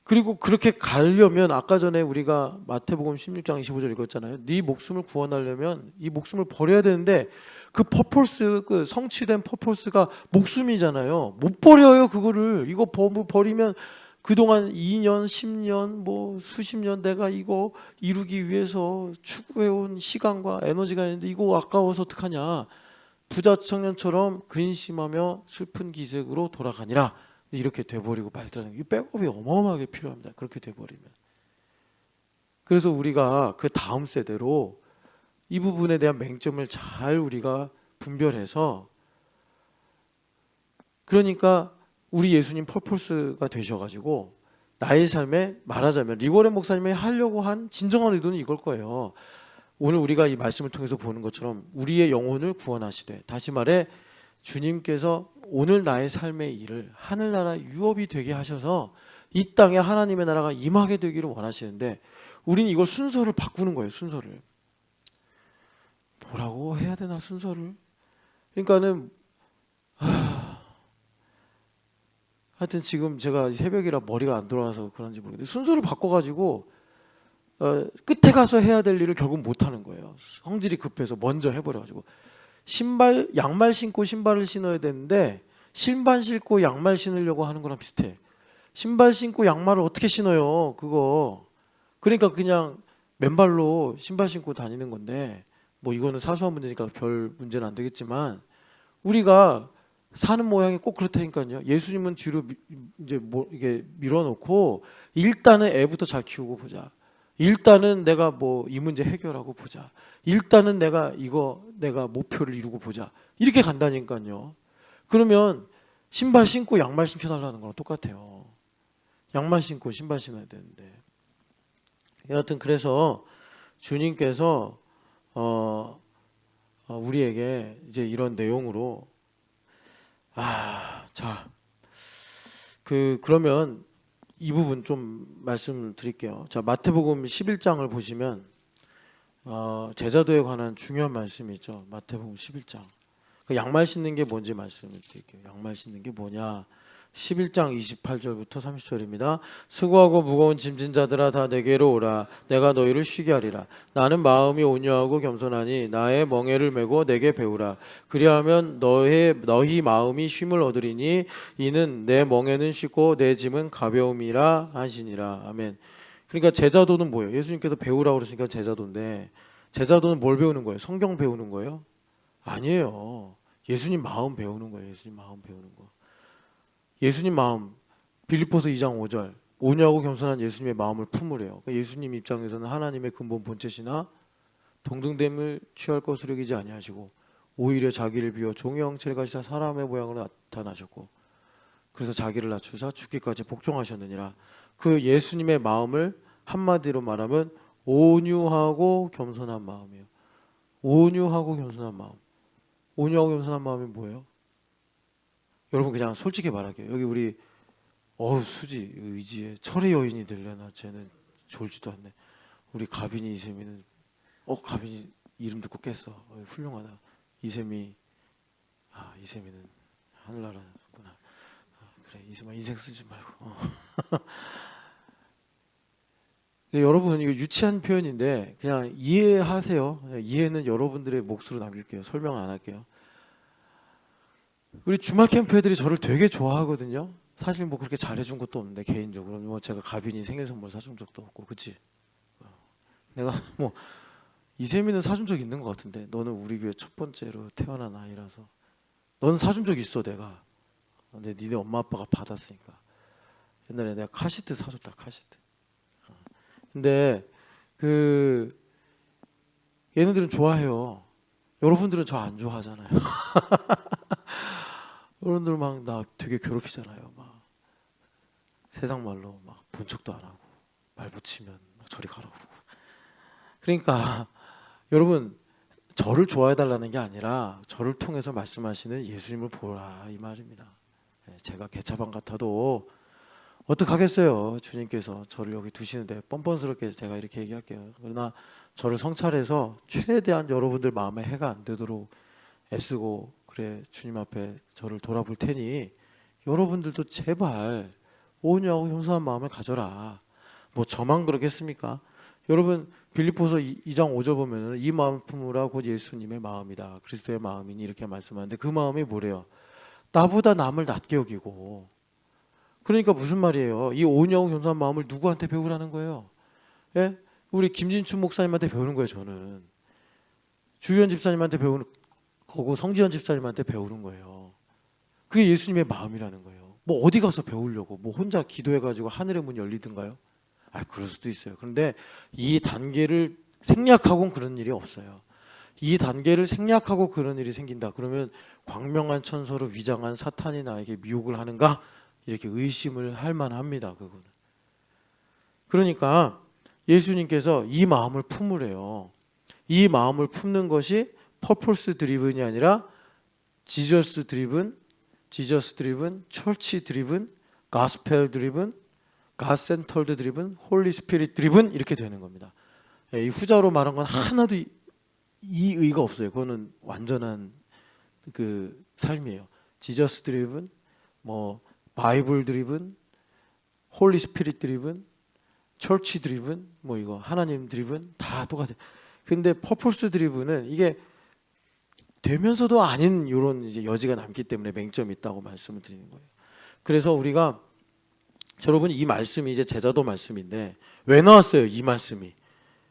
그리고 그렇게 가려면 아까 전에 우리가 마태복음 16장 25절 읽었잖아요. 네 목숨을 구원하려면 이 목숨을 버려야 되는데 그 퍼포스, 그 성취된 퍼포스가 목숨이잖아요. 못 버려요 그거를. 이거 버리면 그동안 2년, 10년, 뭐 수십 년 내가 이거 이루기 위해서 추구해온 시간과 에너지가 있는데 이거 아까워서 어떡하냐. 부자 청년처럼 근심하며 슬픈 기색으로 돌아가니라. 이렇게 돼버리고 말더라는 게 백업이 어마어마하게 필요합니다. 그렇게 돼버리면. 그래서 우리가 그 다음 세대로 이 부분에 대한 맹점을 잘 우리가 분별해서 그러니까 우리 예수님 퍼포스가 되셔가지고 나의 삶에 말하자면 리고렌 목사님이 하려고 한 진정한 의도는 이걸 거예요. 오늘 우리가 이 말씀을 통해서 보는 것처럼 우리의 영혼을 구원하시되 다시 말해 주님께서 오늘 나의 삶의 일을 하늘나라 유업이 되게 하셔서 이 땅에 하나님의 나라가 임하게 되기를 원하시는데 우리는 이걸 순서를 바꾸는 거예요. 순서를. 뭐라고 해야 되나 순서를. 그러니까는 하여튼 지금 제가 새벽이라 머리가 안 돌아와서 그런지 모르겠는데 순서를 바꿔가지고 끝에 가서 해야 될 일을 결국 못하는 거예요. 성질이 급해서 먼저 해버려가지고 양말 신고 신발을 신어야 되는데 신발 신고 양말 신으려고 하는 거랑 비슷해. 신발 신고 양말을 어떻게 신어요 그거. 그러니까 그냥 맨발로 신발 신고 다니는 건데 뭐 이거는 사소한 문제니까 별 문제는 안 되겠지만 우리가 사는 모양이 꼭 그렇다니까요. 예수님은 뒤로 이제 뭐 이게 밀어놓고 일단은 애부터 잘 키우고 보자. 일단은 내가 뭐 이 문제 해결하고 보자. 일단은 내가 목표를 이루고 보자. 이렇게 간다니까요. 그러면 신발 신고 양말 신겨달라는 거랑 똑같아요. 양말 신고 신발 신어야 되는데. 여하튼 그래서 주님께서 우리에게 이제 이런 내용으로 그러면 이 부분 좀 말씀드릴게요. 자, 마태복음 11장을 보시면 제자도에 관한 중요한 말씀이 있죠. 마태복음 11장. 그 양말 신는 게 뭔지 말씀을 드릴게요. 양말 신는 게 뭐냐? 11장 28절부터 30절입니다. 수고하고 무거운 짐진 자들아 다 내게로 오라. 내가 너희를 쉬게 하리라. 나는 마음이 온유하고 겸손하니 나의 멍에를 메고 내게 배우라. 그리하면 너희 마음이 쉼을 얻으리니 이는 내 멍에는 쉽고 내 짐은 가벼움이라 하시니라. 아멘. 그러니까 제자도는 뭐예요? 예수님께서 배우라고 그러시니까 제자도인데 제자도는 뭘 배우는 거예요? 성경 배우는 거예요? 아니에요. 예수님 마음 배우는 거예요. 예수님 마음 배우는 거. 예수님 마음 빌립보서 2장 5절 온유하고 겸손한 예수님의 마음을 품으래요. 그러니까 예수님 입장에서는 하나님의 근본 본체시나 동등됨을 취할 것으로 여기지 아니하시고 오히려 자기를 비워 종의 형체를 가지사 사람의 모양으로 나타나셨고 그래서 자기를 낮추사 죽기까지 복종하셨느니라. 그 예수님의 마음을 한마디로 말하면 온유하고 겸손한 마음이에요. 온유하고 겸손한 마음. 온유하고 겸손한 마음이 뭐예요? 여러분 그냥 솔직히 말할게요. 여기 우리 수지 의지에 철의 여인이 되려나 쟤는 졸지도 않네. 우리 가빈이 이세미는 가빈이 이름 듣고 깼어. 훌륭하다. 이세미 이세미는 하늘나라구나. 그래 이세마 인생 쓰지 말고. 여러분 이거 유치한 표현인데 그냥 이해하세요. 이해는 여러분들의 몫으로 남길게요. 설명 안 할게요. 우리 주말 캠프 애들이 저를 되게 좋아하거든요. 사실 뭐 그렇게 잘해준 것도 없는데 개인적으로 뭐 제가 가빈이 생일 선물 사준 적도 없고, 그치? 내가 뭐 이세미는 사준 적 있는 것 같은데 너는 우리 교회 첫 번째로 태어난 아이라서 넌 사준 적 있어 내가. 근데 니네 엄마 아빠가 받았으니까. 옛날에 내가 카시트 사줬다, 카시트. 근데 얘네들은 좋아해요. 여러분들은 저 안 좋아하잖아요. 여러분들 막 나 되게 괴롭히잖아요. 막 세상 말로 막 본 척도 안 하고 말 붙이면 막 저리 가라고 그러고. 그러니까 여러분 저를 좋아해 달라는 게 아니라 저를 통해서 말씀하시는 예수님을 보라 이 말입니다. 제가 개차반 같아도 어떡하겠어요. 주님께서 저를 여기 두시는데 뻔뻔스럽게 제가 이렇게 얘기할게요. 그러나 저를 성찰해서 최대한 여러분들 마음에 해가 안 되도록 애쓰고 그래 주님 앞에 저를 돌아볼 테니 여러분들도 제발 온유하고 겸손한 마음을 가져라. 뭐 저만 그러겠습니까? 여러분 빌립보서 2장 5절 보면은 이 마음 품으라 곧 예수님의 마음이다. 그리스도의 마음이니 이렇게 말씀하는데 그 마음이 뭐래요? 나보다 남을 낮게 여기고. 그러니까 무슨 말이에요? 이 온유하고 겸손한 마음을 누구한테 배우라는 거예요? 예? 우리 김진춘 목사님한테 배우는 거예요. 저는 주현 집사님한테 배우는 거고 성지현 집사님한테 배우는 거예요. 그게 예수님의 마음이라는 거예요. 뭐 어디 가서 배우려고 뭐 혼자 기도해가지고 하늘의 문이 열리든가요? 그럴 수도 있어요. 그런데 이 단계를 생략하고는 그런 일이 없어요. 이 단계를 생략하고 그런 일이 생긴다. 그러면 광명한 천사로 위장한 사탄이 나에게 미혹을 하는가? 이렇게 의심을 할 만합니다. 그거는. 그러니까 예수님께서 이 마음을 품으래요. 이 마음을 품는 것이 퍼포스 드리븐이 아니라 지저스 드리븐, 철치 드리븐, 가스펠 드리븐, 가센털드 드리븐, 홀리 스피릿 드리븐 이렇게 되는 겁니다. 이 후자로 말한 건 하나도 이 의가 없어요. 그거는 완전한 그 삶이에요. 지저스 드리븐, 뭐 바이블 드리븐, 홀리 스피릿 드리븐, 철치 드리븐, 뭐 이거 하나님 드리븐 다 똑같아요. 근데 퍼포스 드리븐은 이게 되면서도 아닌 이런 이제 여지가 남기 때문에 맹점이 있다고 말씀을 드리는 거예요. 그래서 우리가 여러분 이 말씀이 이제 제자도 말씀인데 왜 나왔어요? 이 말씀이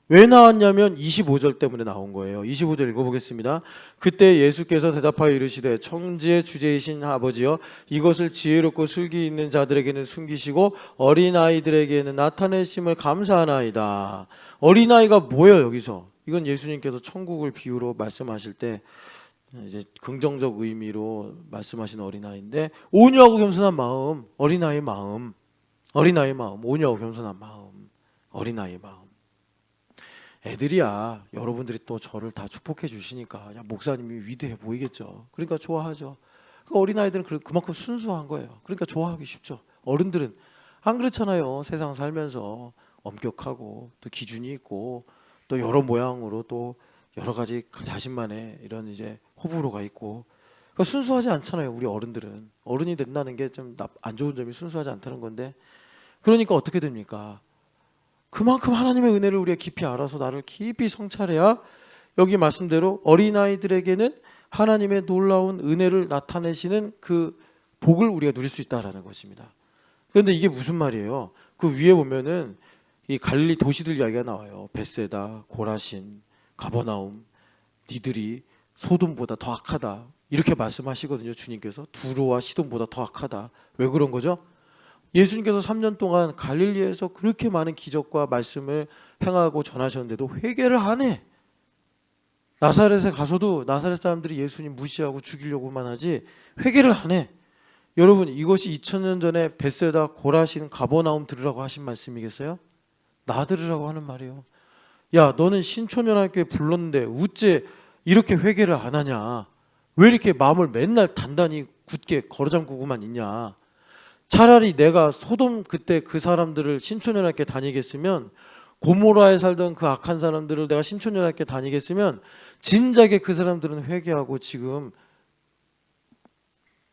왜 나왔냐면 25절 때문에 나온 거예요. 25절 읽어보겠습니다. 그때 예수께서 대답하여 이르시되 천지의 주제이신 아버지여 이것을 지혜롭고 슬기 있는 자들에게는 숨기시고 어린아이들에게는 나타내심을 감사하나이다. 어린아이가 뭐예요? 여기서 이건 예수님께서 천국을 비유로 말씀하실 때 이제 긍정적 의미로 말씀하신 어린아이인데 온유하고 겸손한 마음, 어린아이의 마음, 온유하고 겸손한 마음, 어린아이의 마음. 애들이야 여러분들이 또 저를 다 축복해 주시니까 야, 목사님이 위대해 보이겠죠. 그러니까 좋아하죠. 그 어린아이들은 그만큼 순수한 거예요. 그러니까 좋아하기 쉽죠. 어른들은 안 그렇잖아요. 세상 살면서 엄격하고 또 기준이 있고 또 여러 모양으로 또 여러 가지 자신만의 이런 이제 호불호가 있고 그러니까 순수하지 않잖아요. 우리 어른들은 어른이 된다는 게 좀 안 좋은 점이 순수하지 않다는 건데 그러니까 어떻게 됩니까? 그만큼 하나님의 은혜를 우리가 깊이 알아서 나를 깊이 성찰해야 여기 말씀대로 어린아이들에게는 하나님의 놀라운 은혜를 나타내시는 그 복을 우리가 누릴 수 있다라는 것입니다. 그런데 이게 무슨 말이에요? 그 위에 보면은 이 갈릴리 도시들 이야기가 나와요. 벳세다, 고라신, 가버나움, 니들이 소돔보다 더 악하다 이렇게 말씀하시거든요. 주님께서 두로와 시돈보다 더 악하다. 왜 그런 거죠? 예수님께서 3년 동안 갈릴리에서 그렇게 많은 기적과 말씀을 행하고 전하셨는데도 회개를 안 해. 나사렛에 가서도 나사렛 사람들이 예수님 무시하고 죽이려고만 하지 회개를 안 해. 여러분 이것이 2000년 전에 벳세다, 고라신, 가버나움 들으라고 하신 말씀이겠어요? 나 들으라고 하는 말이에요. 야 너는 신촌연합교회 불렀는데 어째 이렇게 회개를 안 하냐? 왜 이렇게 마음을 맨날 단단히 굳게 걸어잠그고만 있냐? 차라리 내가 소돔 그때 그 사람들을 신촌연합교회 다니겠으면 고모라에 살던 그 악한 사람들을 내가 신촌연합회 다니겠으면 진작에 그 사람들은 회개하고 지금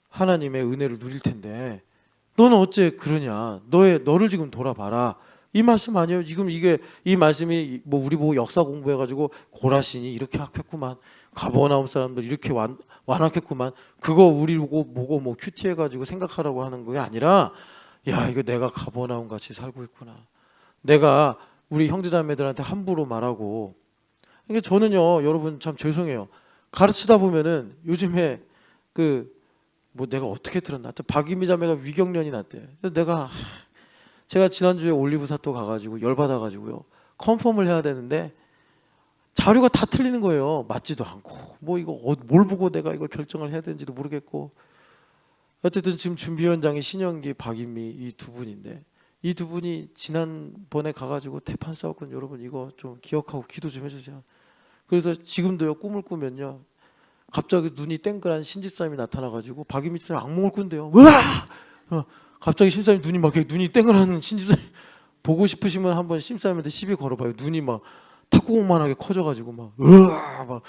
하나님의 은혜를 누릴 텐데 너는 어째 그러냐? 너를 지금 돌아봐라. 이 말씀 아니에요. 지금 이 말씀이 뭐 우리 보고 역사 공부해가지고 고라신이 이렇게 악했구만, 가버나움 사람들 이렇게 완악했구만, 그거 우리 보고 뭐 큐티해가지고 생각하라고 하는 게 아니라, 야 이거 내가 가버나움 같이 살고 있구나. 내가 우리 형제자매들한테 함부로 말하고. 이게 저는요 여러분 참 죄송해요. 가르치다 보면은 요즘에 뭐 내가 어떻게 들었나? 박유미 자매가 위경련이 났대. 그래서 제가 지난주에 올리브 사또 가가지고 열받아가지고요 컨펌을 해야 되는데 자료가 다 틀리는 거예요. 맞지도 않고 뭐 이거 뭘 보고 내가 이걸 결정을 해야 되는지도 모르겠고. 어쨌든 지금 준비위원장이 신영기, 박인미 이 두 분인데 이 두 분이 지난번에 가가지고 대판 싸웠거든요. 여러분 이거 좀 기억하고 기도 좀 해주세요. 그래서 지금도요 꿈을 꾸면요 갑자기 눈이 땡그란 신집사님이 나타나가지고 박인미 집사님 악몽을 꾼대요. 으아! 갑자기 심사님 눈이 막 눈이 땡그란 신집사님 보고 싶으시면 한번 심사님한테 시비 걸어봐요. 눈이 막 탁구공만하게 커져가지고 막 으아! 막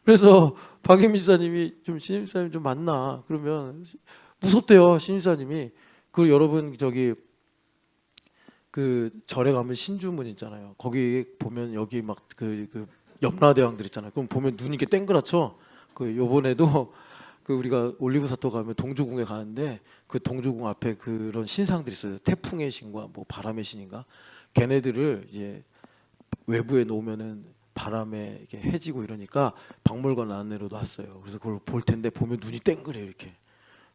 그래서 박인미 집사님이 좀 신집사님 좀 만나 그러면 무섭대요. 신집사님이. 그 여러분 그 절에 가면 신주문 있잖아요. 거기 보면 여기 막 그 염라대왕들 있잖아요. 그럼 보면 눈이 이렇게 땡그랗죠. 그 요번에도 그 우리가 올리브 사토 가면 동조궁에 가는데 그 동조궁 앞에 그런 신상들이 있어요. 태풍의 신과 뭐 바람의 신인가. 걔네들을 이제 외부에 놓으면은 바람에 이렇게 해지고 이러니까 박물관 안으로 놨어요. 그래서 그걸 볼 텐데 보면 눈이 땡그래 이렇게.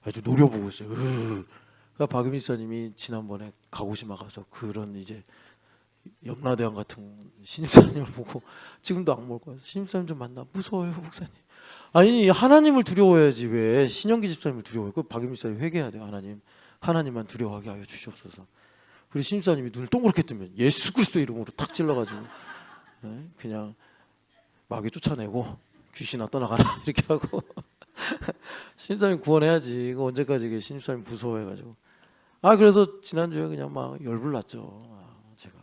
아주 노려보고 있어요. 그러니까 박유미 사님이 지난번에 가고시마 가서 그런 이제 염라대왕 같은 신입사님을 보고 지금도 악몽을 꿔요. 신입사님 좀 만나. 무서워요 목사님. 아니 하나님을 두려워해야지 왜 신영기 집사님을 두려워해요. 그 박유미 사님 회개해야 돼요. 하나님만 두려워하게 하여 주시옵소서. 그리고 신입사님이 눈을 동그랗게 뜨면 예수 그리스도 이름으로 탁 찔러가지고 그냥 마귀 쫓아내고 귀신아 떠나가라 이렇게 하고 신입사님 구원해야지. 이거 언제까지 신입사님 무서워해가지고. 그래서 지난주에 그냥 막 열불 났죠. 제가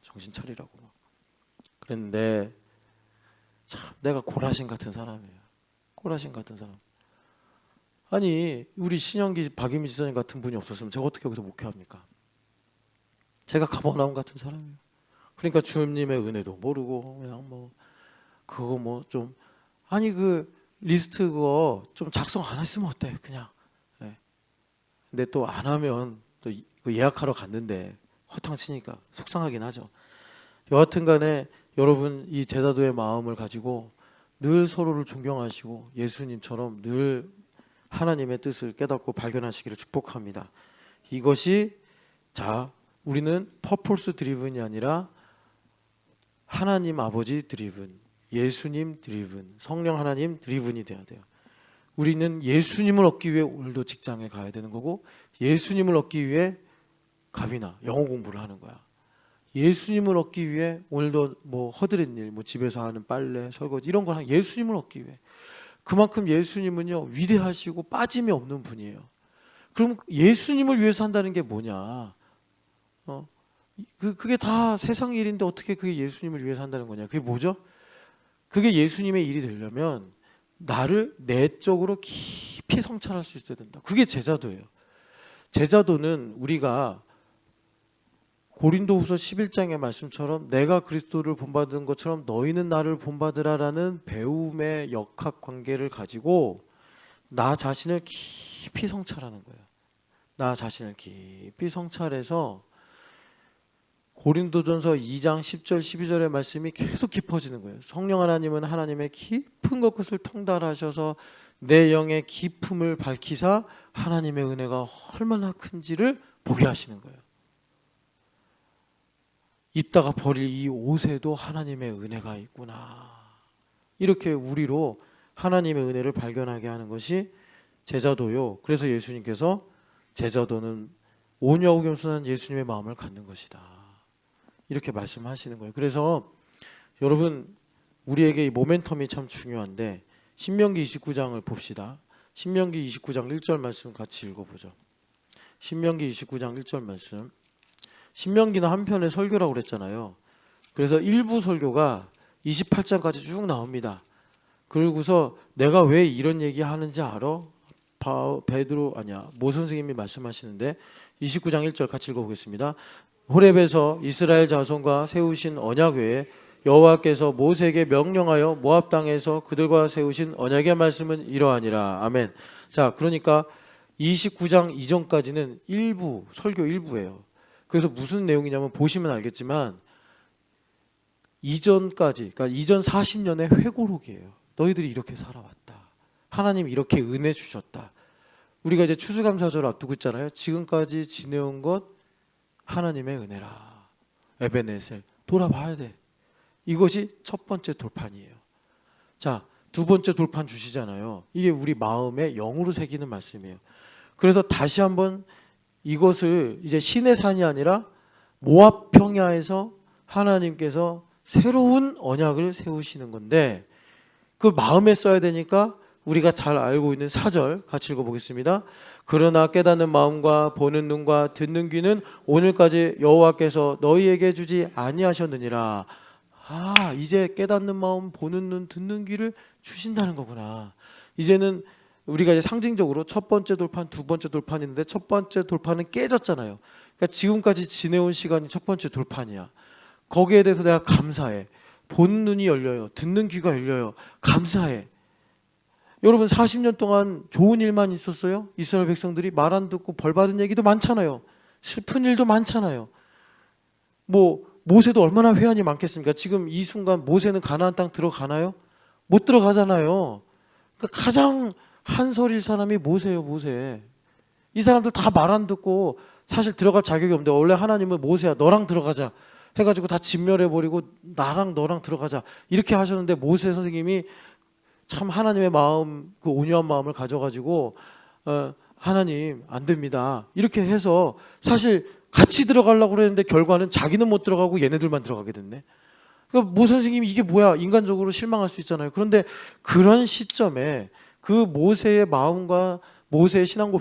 정신 차리라고 그랬는데 참 내가 고라신 같은 사람이에요. 고라신 같은 사람. 아니 우리 신영기 박유미 지사님 같은 분이 없었으면 제가 어떻게 여기서 목회합니까? 제가 가버나움 같은 사람이에요. 그러니까 주님의 은혜도 모르고 그냥 뭐 그거 뭐 좀 아니 그 리스트 그거 좀 작성 안 했으면 어때 그냥. 근데 또 안 하면 또 예약하러 갔는데 허탕 치니까 속상하긴 하죠. 여하튼간에 여러분 이 제자도의 마음을 가지고 늘 서로를 존경하시고 예수님처럼 늘 하나님의 뜻을 깨닫고 발견하시기를 축복합니다. 이것이 우리는 퍼포스 드리븐이 아니라 하나님 아버지 드리븐, 예수님 드리븐, 성령 하나님 드리븐이 돼야 돼요. 우리는 예수님을 얻기 위해 오늘도 직장에 가야 되는 거고 예수님을 얻기 위해 갑이나 영어 공부를 하는 거야. 예수님을 얻기 위해 오늘도 뭐 허드렛 일, 뭐 집에서 하는 빨래, 설거지 이런 걸 예수님을 얻기 위해. 그만큼 예수님은요 위대하시고 빠짐이 없는 분이에요. 그럼 예수님을 위해서 한다는 게 뭐냐? 그게 다 세상 일인데 어떻게 그게 예수님을 위해서 한다는 거냐? 그게 뭐죠? 그게 예수님의 일이 되려면 나를 내적으로 깊이 성찰할 수 있어야 된다. 그게 제자도예요. 제자도는 우리가 고린도후서 11장의 말씀처럼 내가 그리스도를 본받은 것처럼 너희는 나를 본받으라라는 배움의 역학관계를 가지고 나 자신을 깊이 성찰하는 거예요. 나 자신을 깊이 성찰해서 고린도전서 2장 10절 12절의 말씀이 계속 깊어지는 거예요. 성령 하나님은 하나님의 깊은 것을 통달하셔서 내 영의 깊음을 밝히사 하나님의 은혜가 얼마나 큰지를 보게 하시는 거예요. 입다가 버릴 이 옷에도 하나님의 은혜가 있구나. 이렇게 우리로 하나님의 은혜를 발견하게 하는 것이 제자도요. 그래서 예수님께서 제자도는 온유하고 겸손한 예수님의 마음을 갖는 것이다. 이렇게 말씀하시는 거예요. 그래서 여러분 우리에게 이 모멘텀이 참 중요한데 신명기 29장을 봅시다. 신명기 29장 1절 말씀 같이 읽어보죠. 신명기 29장 1절 말씀 신명기는 한 편의 설교라고 그랬잖아요. 그래서 일부 설교가 28장까지 쭉 나옵니다. 그러고서 내가 왜 이런 얘기 하는지 알아? 모 선생님이 말씀하시는데 29장 1절 같이 읽어보겠습니다. 호렙에서 이스라엘 자손과 세우신 언약 외에 여호와께서 모세에게 명령하여 모압 땅에서 그들과 세우신 언약의 말씀은 이러하니라. 아멘. 자, 그러니까 29장 이전까지는 일부 설교 일부예요. 그래서 무슨 내용이냐면 보시면 알겠지만 이전까지, 그러니까 이전 40년의 회고록이에요. 너희들이 이렇게 살아왔다. 하나님 이렇게 은혜 주셨다. 우리가 이제 추수감사절 앞두고 있잖아요. 지금까지 지내온 것 하나님의 은혜라. 에베네셀. 돌아봐야 돼. 이것이 첫 번째 돌판이에요. 자, 두 번째 돌판 주시잖아요. 이게 우리 마음에 영으로 새기는 말씀이에요. 그래서 다시 한번 이것을 이제 신의 산이 아니라 모압 평야에서 하나님께서 새로운 언약을 세우시는 건데 그 마음에 써야 되니까 우리가 잘 알고 있는 4절 같이 읽어보겠습니다. 그러나 깨닫는 마음과 보는 눈과 듣는 귀는 오늘까지 여호와께서 너희에게 주지 아니하셨느니라. 이제 깨닫는 마음, 보는 눈, 듣는 귀를 주신다는 거구나. 이제는 우리가 이제 상징적으로 첫 번째 돌판, 두 번째 돌판인데 첫 번째 돌판은 깨졌잖아요. 그러니까 지금까지 지내온 시간이 첫 번째 돌판이야. 거기에 대해서 내가 감사해. 보는 눈이 열려요. 듣는 귀가 열려요. 감사해. 여러분 40년 동안 좋은 일만 있었어요? 이스라엘 백성들이 말 안 듣고 벌 받은 얘기도 많잖아요. 슬픈 일도 많잖아요. 모세도 얼마나 회한이 많겠습니까? 지금 이 순간 모세는 가나안 땅 들어가나요? 못 들어가잖아요. 그러니까 가장 한설일 사람이 모세예요. 모세. 이 사람들 다 말 안 듣고 사실 들어갈 자격이 없는데 원래 하나님은 모세야 너랑 들어가자 해가지고 다 진멸해버리고 나랑 너랑 들어가자 이렇게 하셨는데 모세 선생님이 참 하나님의 마음, 그 온유한 마음을 가져가지고 하나님 안 됩니다 이렇게 해서 사실 같이 들어가려고 그랬는데 결과는 자기는 못 들어가고 얘네들만 들어가게 됐네. 그러니까 모 선생님이 이게 뭐야 인간적으로 실망할 수 있잖아요. 그런데 그런 시점에 그 모세의 마음과 모세의 신앙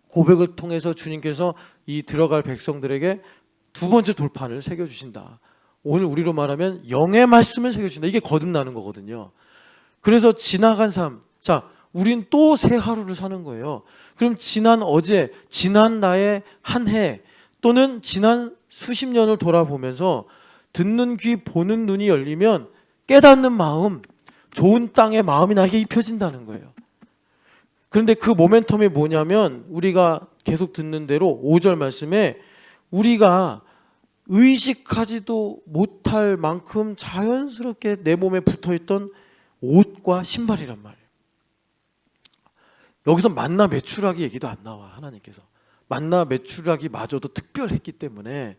고백을 통해서 주님께서 이 들어갈 백성들에게 두 번째 돌판을 새겨주신다. 오늘 우리로 말하면 영의 말씀을 새겨주신다. 이게 거듭나는 거거든요. 그래서 지나간 삶, 자, 우린 또 새 하루를 사는 거예요. 그럼 지난 어제, 지난 나의 한 해 또는 지난 수십 년을 돌아보면서 듣는 귀, 보는 눈이 열리면 깨닫는 마음, 좋은 땅의 마음이 나에게 입혀진다는 거예요. 그런데 그 모멘텀이 뭐냐면 우리가 계속 듣는 대로 5절 말씀에 우리가 의식하지도 못할 만큼 자연스럽게 내 몸에 붙어있던 옷과 신발이란 말이에요. 여기서 만나 메추라기 얘기도 안 나와. 하나님께서 만나 메추라기 마저도 특별했기 때문에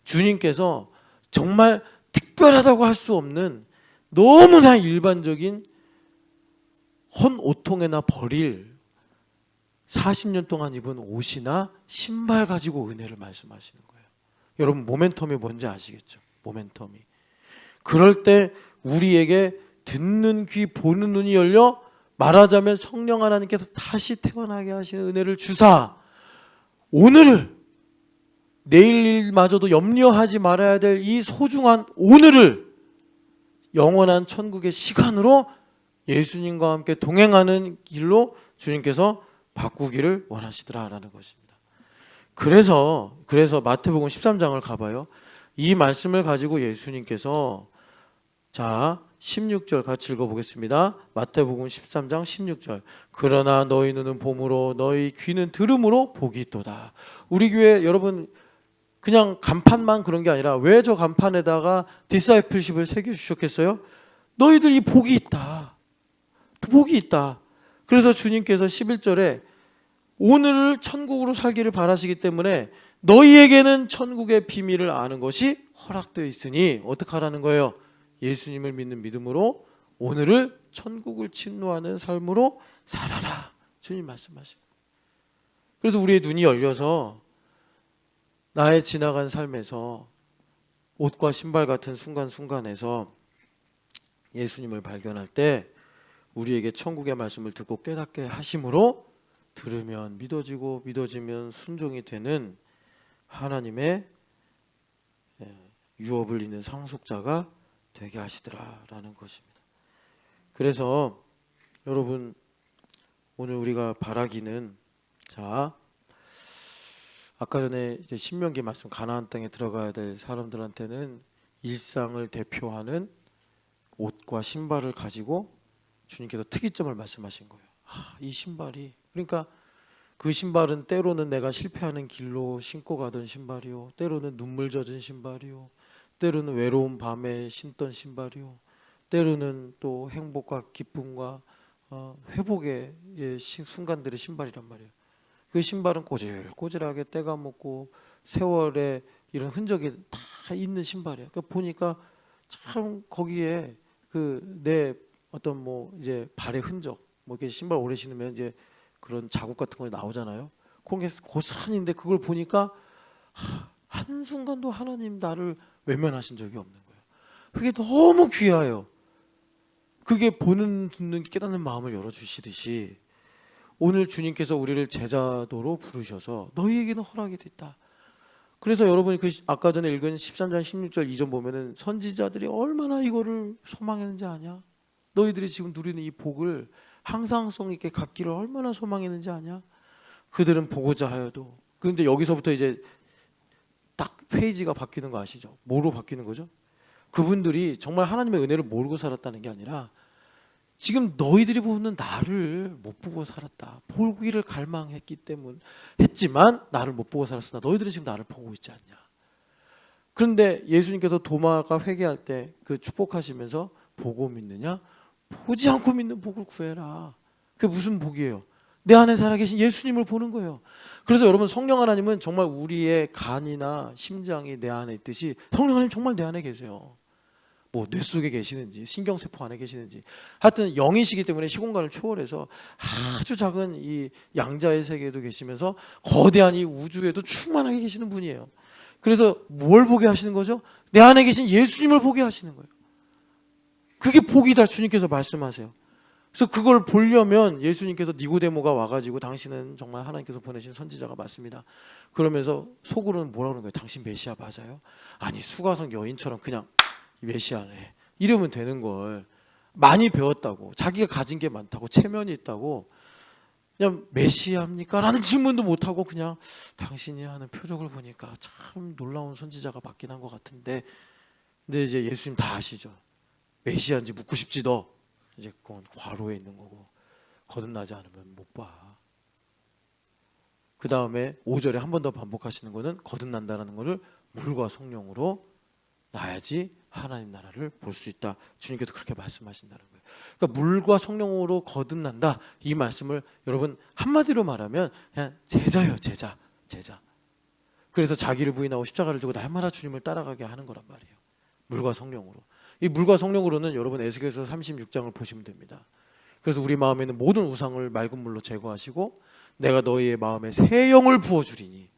주님께서 정말 특별하다고 할 수 없는 너무나 일반적인 헌 옷통에나 버릴 40년 동안 입은 옷이나 신발 가지고 은혜를 말씀하시는 거예요. 여러분 모멘텀이 뭔지 아시겠죠? 모멘텀이. 그럴 때 우리에게 듣는 귀 보는 눈이 열려 말하자면 성령 하나님께서 다시 태어나게 하시는 은혜를 주사 오늘을 내일 일마저도 염려하지 말아야 될 이 소중한 오늘을 영원한 천국의 시간으로 예수님과 함께 동행하는 길로 주님께서 바꾸기를 원하시더라라는 것입니다. 그래서 마태복음 13장을 가봐요. 이 말씀을 가지고 예수님께서 자 16절 같이 읽어보겠습니다. 마태복음 13장 16절 그러나 너희 눈은 봄으로 너희 귀는 들음으로 복이 있도다. 우리 교회 여러분 그냥 간판만 그런 게 아니라 왜 저 간판에다가 디사이플십을 새겨주셨겠어요? 너희들 이 복이 있다. 복이 있다. 그래서 주님께서 11절에 오늘을 천국으로 살기를 바라시기 때문에 너희에게는 천국의 비밀을 아는 것이 허락되어 있으니 어떻게 하라는 거예요? 예수님을 믿는 믿음으로 오늘을 천국을 침노하는 삶으로 살아라. 주님 말씀하시는 거예요. 그래서 우리의 눈이 열려서 나의 지나간 삶에서 옷과 신발 같은 순간순간에서 예수님을 발견할 때 우리에게 천국의 말씀을 듣고 깨닫게 하심으로 들으면 믿어지고 믿어지면 순종이 되는 하나님의 유업을 잇는 상속자가 되게 하시더라라는 것입니다. 그래서 여러분 오늘 우리가 바라기는 자 아까 전에 이제 신명기 말씀 가나안 땅에 들어가야 될 사람들한테는 일상을 대표하는 옷과 신발을 가지고 주님께서 특이점을 말씀하신 거예요. 이 신발이 그러니까 그 신발은 때로는 내가 실패하는 길로 신고 가던 신발이요, 때로는 눈물 젖은 신발이요, 때로는 외로운 밤에 신던 신발이요, 때로는 또 행복과 기쁨과 회복의 순간들의 신발이란 말이에요. 그 신발은 꼬질꼬질하게 때가 묻고 세월의 이런 흔적이 다 있는 신발이에요. 그러니까 보니까 참 거기에 그 내 어떤 뭐 이제 발의 흔적, 뭐 이렇게 신발 오래 신으면 이제 그런 자국 같은 거 나오잖아요. 그런 게 고스란히인데 그걸 보니까 한 순간도 하나님 나를 외면하신 적이 없는 거예요. 그게 너무 귀해요. 그게 보는 듣는 깨닫는 마음을 열어주시듯이 오늘 주님께서 우리를 제자도로 부르셔서 너희에게는 허락이 됐다. 그래서 여러분이 그 아까 전에 읽은 13장 16절 이전 보면은 선지자들이 얼마나 이거를 소망했는지 아냐? 너희들이 지금 누리는 이 복을 항상성 있게 갖기를 얼마나 소망했는지 아냐? 그들은 보고자 하여도. 그런데 여기서부터 이제 딱 페이지가 바뀌는 거 아시죠? 뭐로 바뀌는 거죠? 그분들이 정말 하나님의 은혜를 모르고 살았다는 게 아니라 지금 너희들이 보는 나를 못 보고 살았다. 보기를 갈망했기 때문 했지만 나를 못 보고 살았으나 너희들은 지금 나를 보고 있지 않냐. 그런데 예수님께서 도마가 회개할 때 그 축복하시면서 보고 믿느냐? 보지 않고 믿는 복을 구해라. 그게 무슨 복이에요? 내 안에 살아계신 예수님을 보는 거예요. 그래서 여러분 성령 하나님은 정말 우리의 간이나 심장이 내 안에 있듯이 성령 하나님 정말 내 안에 계세요. 뭐 뇌 속에 계시는지 신경세포 안에 계시는지 하여튼 영이시기 때문에 시공간을 초월해서 아주 작은 이 양자의 세계에도 계시면서 거대한 이 우주에도 충만하게 계시는 분이에요. 그래서 뭘 보게 하시는 거죠? 내 안에 계신 예수님을 보게 하시는 거예요. 그게 복이다 주님께서 말씀하세요. 그래서 그걸 보려면 예수님께서 니고데모가 와가지고 당신은 정말 하나님께서 보내신 선지자가 맞습니다. 그러면서 속으로는 뭐라 그러는 거예요? 당신 메시아 맞아요? 아니 수가성 여인처럼 그냥 메시아네 이러면 되는 걸 많이 배웠다고 자기가 가진 게 많다고 체면이 있다고 그냥 메시아입니까? 라는 질문도 못하고 그냥 당신이 하는 표적을 보니까 참 놀라운 선지자가 맞긴 한 것 같은데 근데 이제 예수님 다 아시죠? 메시아인지 묻고 싶지 너 이제 그건 과로에 있는 거고 거듭나지 않으면 못 봐. 그 다음에 5절에 한 번 더 반복하시는 거는 거듭난다는 거를 물과 성령으로 나야지 하나님 나라를 볼 수 있다. 주님께서 그렇게 말씀하신다는 거예요. 그러니까 물과 성령으로 거듭난다. 이 말씀을 여러분 한마디로 말하면 그냥 제자예요. 제자. 그래서 자기를 부인하고 십자가를 지고 날마다 주님을 따라가게 하는 거란 말이에요. 물과 성령으로. 이 물과 성령으로는 여러분 에스겔서 36장을 보시면 됩니다. 그래서 우리 마음에 있는 모든 우상을 맑은 물로 제거하시고 내가 너희의 마음에 새 영을 부어주리니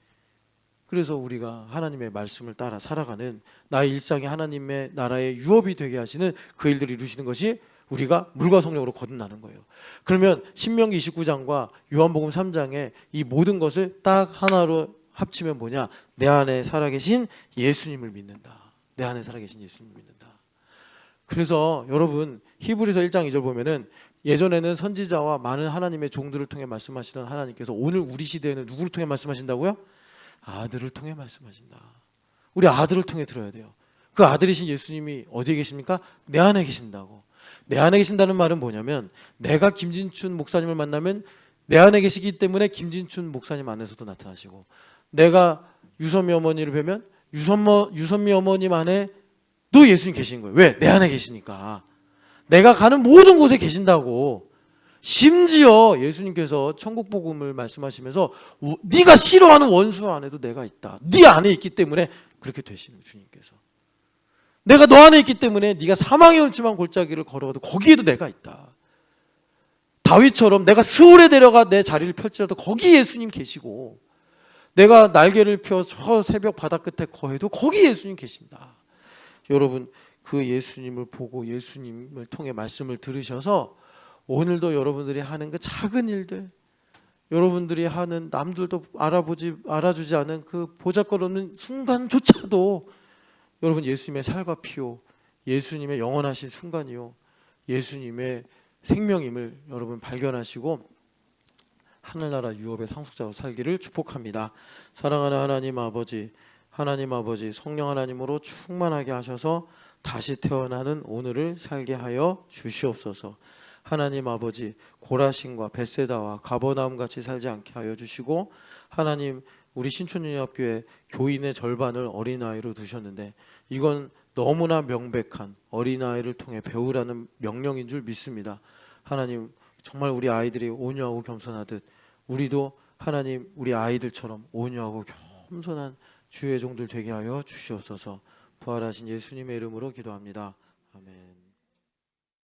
그래서 우리가 하나님의 말씀을 따라 살아가는 나의 일상이 하나님의 나라의 유업이 되게 하시는 그 일들을 이루시는 것이 우리가 물과 성령으로 거듭나는 거예요. 그러면 신명기 29장과 요한복음 3장에 이 모든 것을 딱 하나로 합치면 뭐냐? 내 안에 살아계신 예수님을 믿는다. 내 안에 살아계신 예수님을 믿는다. 그래서 여러분 히브리서 1장 2절 보면은 예전에는 선지자와 많은 하나님의 종들을 통해 말씀하시던 하나님께서 오늘 우리 시대에는 누구를 통해 말씀하신다고요? 아들을 통해 말씀하신다. 우리 아들을 통해 들어야 돼요. 그 아들이신 예수님이 어디에 계십니까? 내 안에 계신다고. 내 안에 계신다는 말은 뭐냐면 내가 김진춘 목사님을 만나면 내 안에 계시기 때문에 김진춘 목사님 안에서도 나타나시고 내가 유선미 어머니를 뵈면 유선미 어머님 안에 또 예수님 계신 거예요. 왜? 내 안에 계시니까. 내가 가는 모든 곳에 계신다고. 심지어 예수님께서 천국 복음을 말씀하시면서 네가 싫어하는 원수 안에도 내가 있다. 네 안에 있기 때문에 그렇게 되시는 주님께서. 내가 너 안에 있기 때문에 네가 사망의 음침한 골짜기를 걸어가도 거기에도 내가 있다. 다윗처럼 내가 스올에 데려가 내 자리를 펼치라도 거기 예수님 계시고 내가 날개를 펴 저 새벽 바다 끝에 거해도 거기 예수님 계신다. 여러분 그 예수님을 보고 예수님을 통해 말씀을 들으셔서 오늘도 여러분들이 하는 그 작은 일들 여러분들이 하는 남들도 알아주지 않은 그 보잘것없는 순간조차도 여러분 예수님의 살과 피요, 예수님의 영원하신 순간이요, 예수님의 생명임을 여러분 발견하시고 하늘나라 유업의 상속자로 살기를 축복합니다. 사랑하는 하나님 아버지, 하나님 아버지 성령 하나님으로 충만하게 하셔서 다시 태어나는 오늘을 살게 하여 주시옵소서. 하나님 아버지, 고라신과 벳세다와 가버나움 같이 살지 않게 하여 주시고, 하나님 우리 신촌연합교회 교인의 절반을 어린아이로 두셨는데 이건 너무나 명백한 어린아이를 통해 배우라는 명령인 줄 믿습니다. 하나님 정말 우리 아이들이 온유하고 겸손하듯 우리도 하나님 우리 아이들처럼 온유하고 겸손한 주의 종들 되게 하여 주시옵소서. 부활하신 예수님의 이름으로 기도합니다. 아멘.